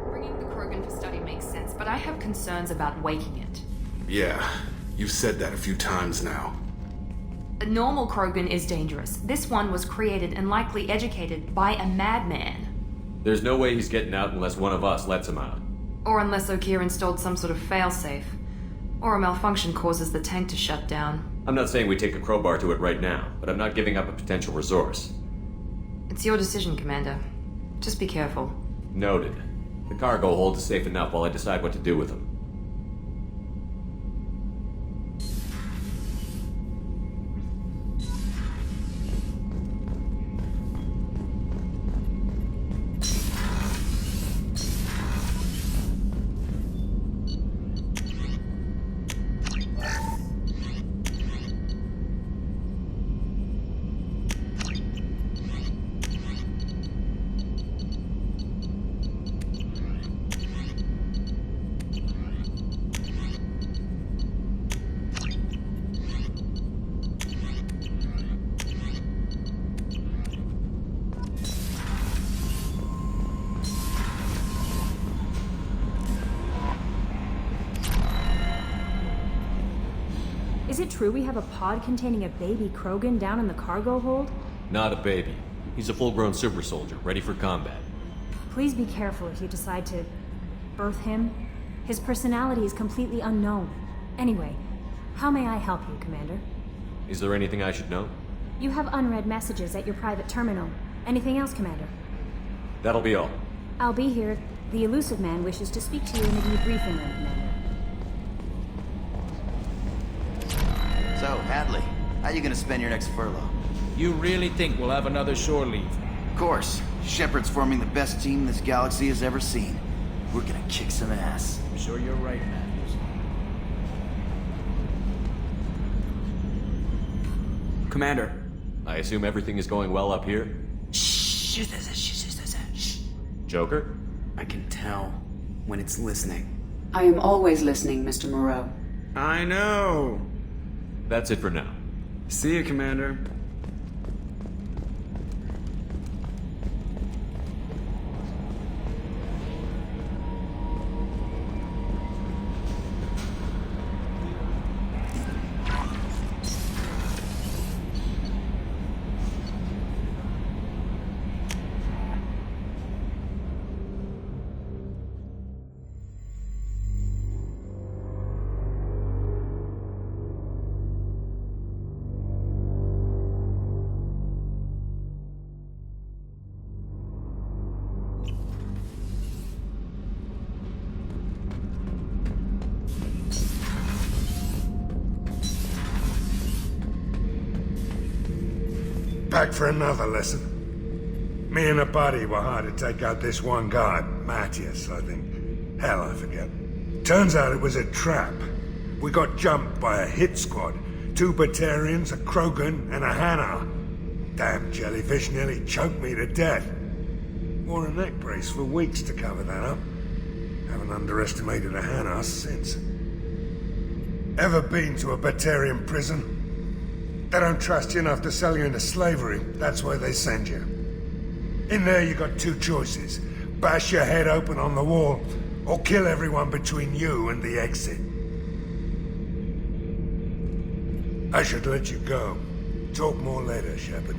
Bringing the Krogan for study makes sense, but I have concerns about waking it. Yeah, you've said that a few times now. A normal Krogan is dangerous. This one was created and likely educated by a madman. There's no way he's getting out unless one of us lets him out. Or unless Okir installed some sort of failsafe. Or a malfunction causes the tank to shut down. I'm not saying we take a crowbar to it right now, but I'm not giving up a potential resource. It's your decision, Commander. Just be careful. Noted. The cargo hold is safe enough while I decide what to do with them. Is it true we have a pod containing a baby Krogan down in the cargo hold? Not a baby. He's a full-grown super soldier, ready for combat. Please be careful if you decide to birth him. His personality is completely unknown. Anyway, how may I help you, Commander? Is there anything I should know? You have unread messages at your private terminal. Anything else, Commander? That'll be all. I'll be here. The Elusive Man wishes to speak to you in the debriefing room, Commander. So, Hadley, how you gonna spend your next furlough? You really think we'll have another shore leave? Of course. Shepard's forming the best team this galaxy has ever seen. We're gonna kick some ass. I'm sure you're right, Matthews. Commander. I assume everything is going well up here? Shh. Joker? I can tell when it's listening. I am always listening, Mr. Moreau. I know. That's it for now. See you, Commander. back for another lesson. Me and a buddy were hired to take out this one guy, Matthias, I think. Hell, I forget. Turns out it was a trap. We got jumped by a hit squad. 2 Batarians, a Krogan, and a Hanar. Damn jellyfish nearly choked me to death. Wore a neck brace for weeks to cover that up. Haven't underestimated a Hanar since. Ever been to a Batarian prison? They don't trust you enough to sell you into slavery. That's where they send you. In there you got 2 choices. Bash your head open on the wall, or kill everyone between you and the exit. I should let you go. Talk more later, Shepard.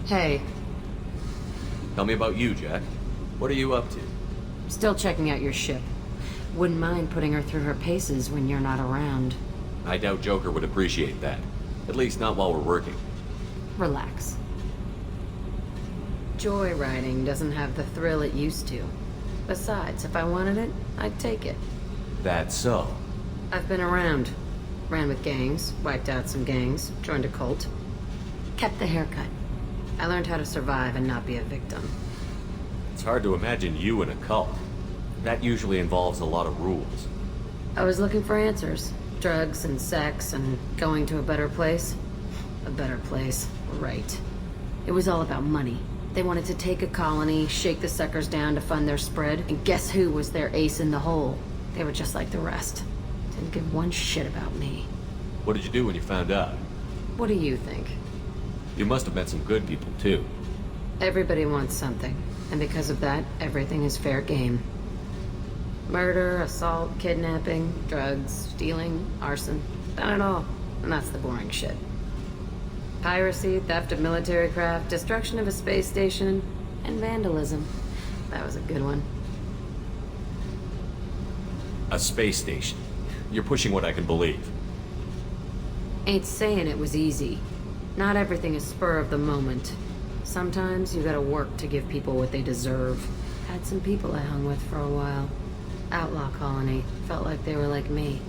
Hey. Tell me about you, Jack. What are you up to? Still checking out your ship. Wouldn't mind putting her through her paces when you're not around. I doubt Joker would appreciate that. At least not while we're working. Relax. Joyriding doesn't have the thrill it used to. Besides, if I wanted it, I'd take it. That's so. I've been around. Ran with gangs, wiped out some gangs, joined a cult. Kept the haircut. I learned how to survive and not be a victim. It's hard to imagine you in a cult. That usually involves a lot of rules. I was looking for answers. Drugs and sex and going to a better place. A better place, right. It was all about money. They wanted to take a colony, shake the suckers down to fund their spread, and guess who was their ace in the hole? They were just like the rest. Didn't give one shit about me. What did you do when you found out? What do you think? You must have met some good people, too. Everybody wants something, and because of that, everything is fair game. Murder, assault, kidnapping, drugs, stealing, arson. Done it all. And that's the boring shit. Piracy, theft of military craft, destruction of a space station, and vandalism. That was a good one. A space station. You're pushing what I can believe. Ain't saying it was easy. Not everything is spur of the moment. Sometimes you gotta work to give people what they deserve. Had some people I hung with for a while. Outlaw colony. Felt like they were like me.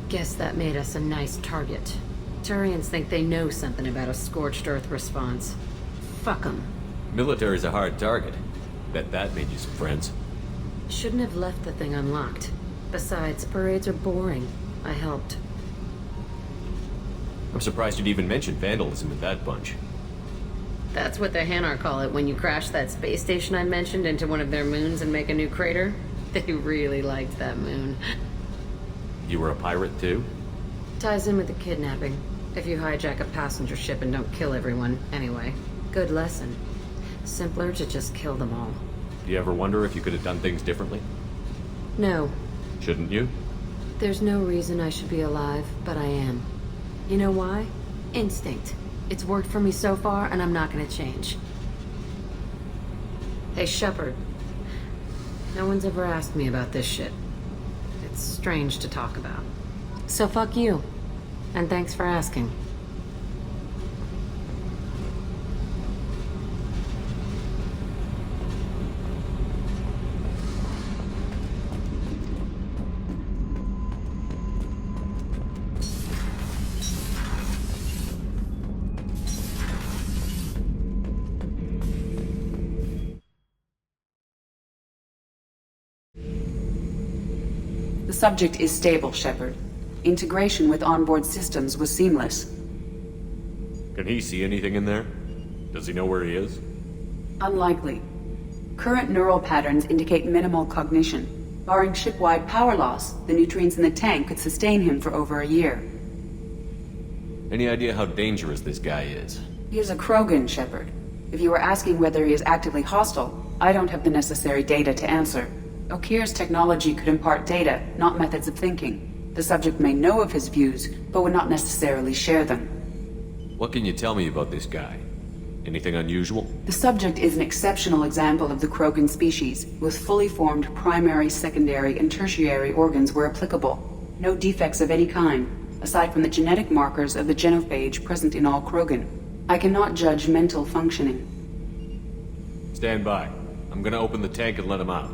Guess that made us a nice target. Turians think they know something about a scorched earth response. Fuck 'em. Military's a hard target. Bet that made you some friends. Shouldn't have left the thing unlocked. Besides, parades are boring. I helped. I'm surprised you'd even mention vandalism in that bunch. That's what the Hanar call it when you crash that space station I mentioned into one of their moons and make a new crater. They really liked that moon. You were a pirate, too? Ties in with the kidnapping. If you hijack a passenger ship and don't kill everyone, anyway. Good lesson. Simpler to just kill them all. Do you ever wonder if you could have done things differently? No. Shouldn't you? There's no reason I should be alive, but I am. You know why? Instinct. It's worked for me so far, and I'm not gonna change. Hey, Shepard. No one's ever asked me about this shit. It's strange to talk about. So fuck you. And thanks for asking. The subject is stable, Shepard. Integration with onboard systems was seamless. Can he see anything in there? Does he know where he is? Unlikely. Current neural patterns indicate minimal cognition. Barring ship-wide power loss, the nutrients in the tank could sustain him for over a year. Any idea how dangerous this guy is? He is a Krogan, Shepard. If you were asking whether he is actively hostile, I don't have the necessary data to answer. Okeer's technology could impart data, not methods of thinking. The subject may know of his views, but would not necessarily share them. What can you tell me about this guy? Anything unusual? The subject is an exceptional example of the Krogan species, with fully formed primary, secondary, and tertiary organs where applicable. No defects of any kind, aside from the genetic markers of the genophage present in all Krogan. I cannot judge mental functioning. Stand by. I'm gonna open the tank and let him out.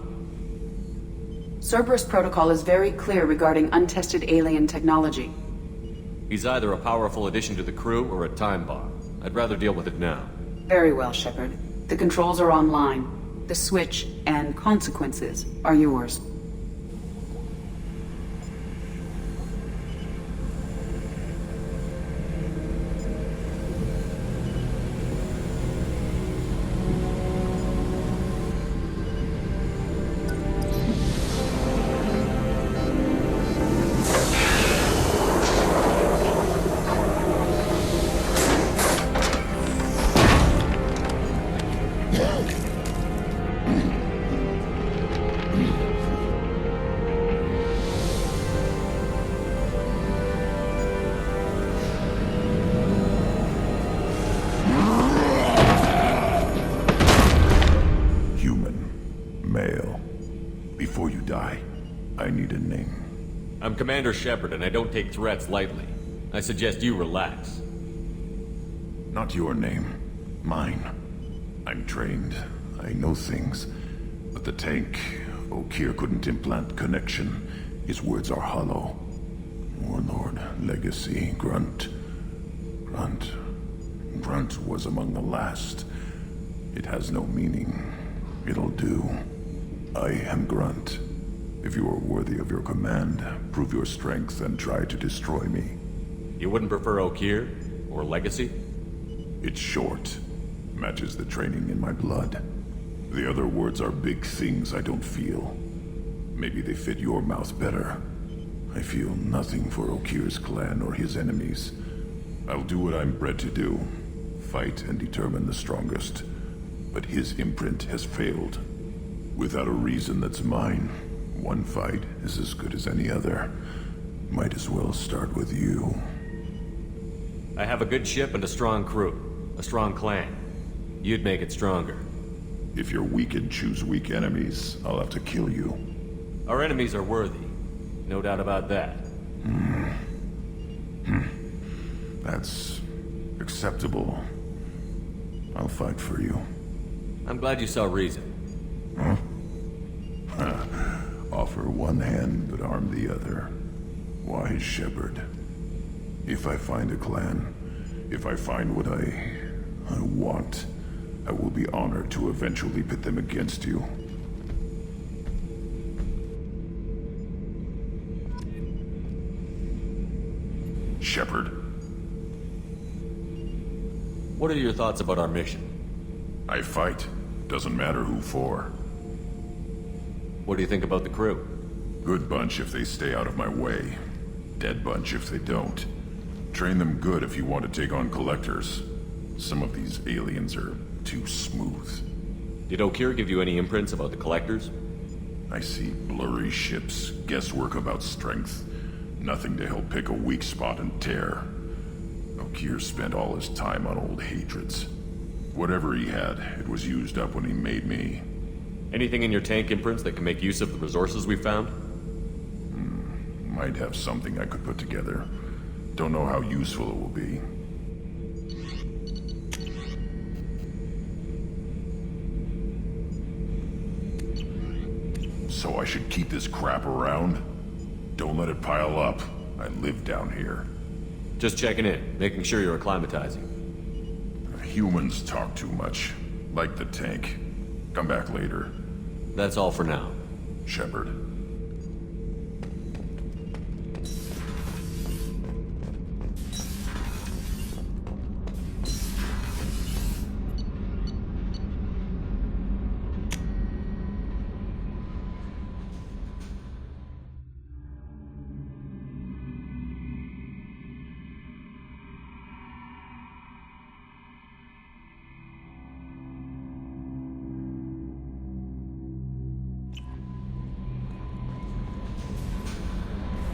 Cerberus protocol is very clear regarding untested alien technology. He's either a powerful addition to the crew or a time bomb. I'd rather deal with it now. Very well, Shepard. The controls are online. The switch and consequences are yours. I'm Commander Shepard, and I don't take threats lightly. I suggest you relax. Not your name. Mine. I'm trained. I know things. But the tank, Okeer couldn't implant connection. His words are hollow. Warlord, Legacy, Grunt. Grunt was among the last. It has no meaning. It'll do. I am Grunt. If you are worthy of your command, prove your strength and try to destroy me. You wouldn't prefer Okeer? Or Legacy? It's short. Matches the training in my blood. The other words are big things I don't feel. Maybe they fit your mouth better. I feel nothing for Okeer's clan or his enemies. I'll do what I'm bred to do. Fight and determine the strongest. But his imprint has failed. Without a reason that's mine. One fight is as good as any other. Might as well start with you. I have a good ship and a strong crew. A strong clan. You'd make it stronger. If you're weak and choose weak enemies, I'll have to kill you. Our enemies are worthy. No doubt about that. That's acceptable. I'll fight for you. I'm glad you saw reason. Huh? Offer one hand, but arm the other. Wise Shepard. If I find a clan, if I find what I want, I will be honored to eventually pit them against you. Shepard. What are your thoughts about our mission? I fight. Doesn't matter who for. What do you think about the crew? Good bunch if they stay out of my way. Dead bunch if they don't. Train them good if you want to take on collectors. Some of these aliens are too smooth. Did Okeer give you any imprints about the collectors? I see blurry ships, guesswork about strength. Nothing to help pick a weak spot and tear. Okeer spent all his time on old hatreds. Whatever he had, it was used up when he made me. Anything in your tank imprints that can make use of the resources we found? Might have something I could put together. Don't know how useful it will be. So I should keep this crap around? Don't let it pile up. I live down here. Just checking in, making sure you're acclimatizing. Humans talk too much. Like the tank. Come back later. That's all for now. Shepard.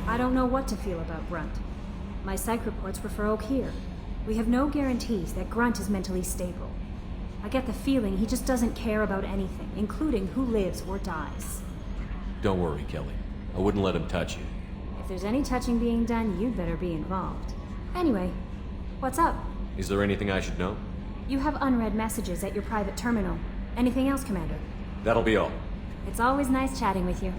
I don't know what to feel about Grunt. My psych reports refer Okeer. We have no guarantees that Grunt is mentally stable. I get the feeling he just doesn't care about anything, including who lives or dies. Don't worry, Kelly. I wouldn't let him touch you. If there's any touching being done, you'd better be involved. Anyway, what's up? Is there anything I should know? You have unread messages at your private terminal. Anything else, Commander? That'll be all. It's always nice chatting with you.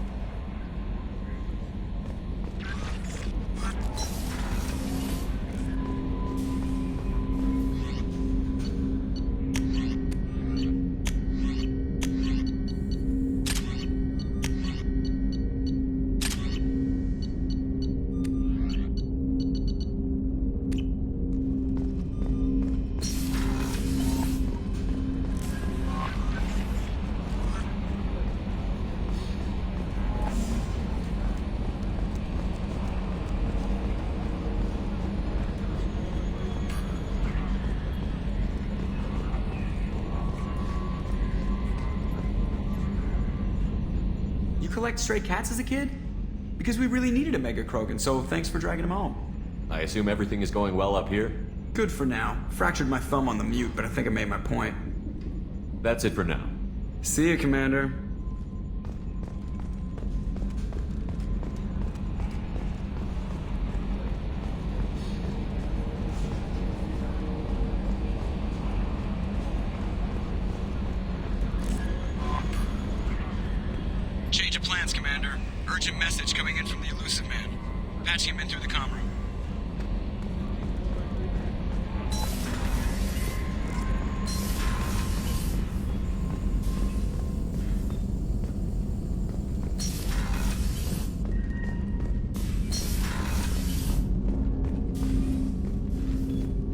You collect stray cats as a kid? Because we really needed a Mega Krogan, so thanks for dragging him home. I assume everything is going well up here? Good for now. Fractured my thumb on the mute, but I think I made my point. That's it for now. See you, Commander. Change of plans, Commander. Urgent message coming in from the Elusive Man. Patching him in through the comm room.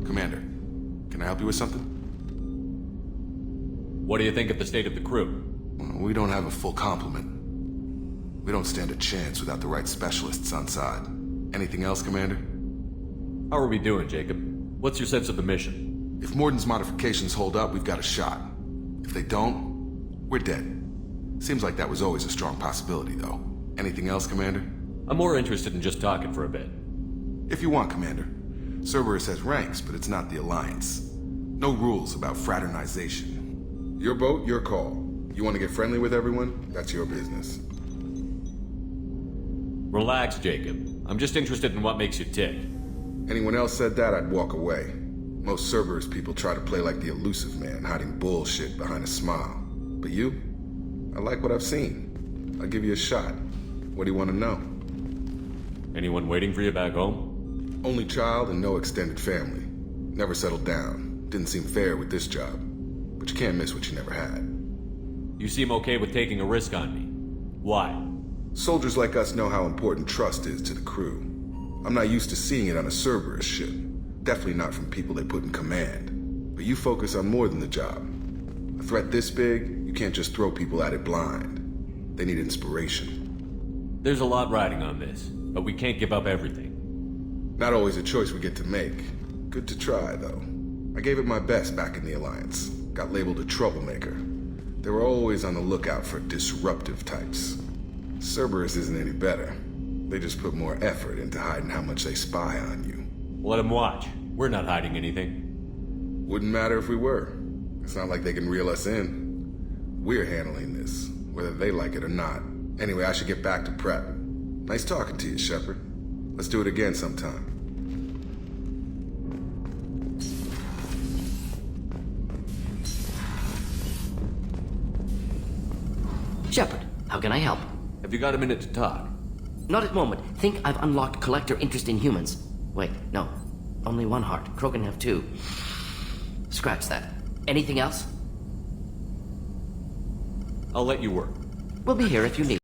Commander, can I help you with something? What do you think of the state of the crew? We don't have a full complement. We don't stand a chance without the right specialists on side. Anything else, Commander? How are we doing, Jacob? What's your sense of the mission? If Morden's modifications hold up, we've got a shot. If they don't, we're dead. Seems like that was always a strong possibility, though. Anything else, Commander? I'm more interested in just talking for a bit. If you want, Commander. Cerberus has ranks, but it's not the Alliance. No rules about fraternization. Your boat, your call. You want to get friendly with everyone? That's your business. Relax, Jacob. I'm just interested in what makes you tick. Anyone else said that, I'd walk away. Most Cerberus people try to play like the Elusive Man, hiding bullshit behind a smile. But you? I like what I've seen. I'll give you a shot. What do you want to know? Anyone waiting for you back home? Only child and no extended family. Never settled down. Didn't seem fair with this job. But you can't miss what you never had. You seem okay with taking a risk on me. Why? Soldiers like us know how important trust is to the crew. I'm not used to seeing it on a Cerberus ship. Definitely not from people they put in command. But you focus on more than the job. A threat this big, you can't just throw people at it blind. They need inspiration. There's a lot riding on this, but we can't give up everything. Not always a choice we get to make. Good to try, though. I gave it my best back in the Alliance. Got labeled a troublemaker. They were always on the lookout for disruptive types. Cerberus isn't any better. They just put more effort into hiding how much they spy on you. Let them watch. We're not hiding anything. Wouldn't matter if we were. It's not like they can reel us in. We're handling this, whether they like it or not. Anyway, I should get back to prep. Nice talking to you, Shepard. Let's do it again sometime. Shepard, how can I help? Have you got a minute to talk? Not at the moment. Think I've unlocked collector interest in humans. Wait, no. Only one heart. Krogan have two. Scratch that. Anything else? I'll let you work. We'll be here if you need.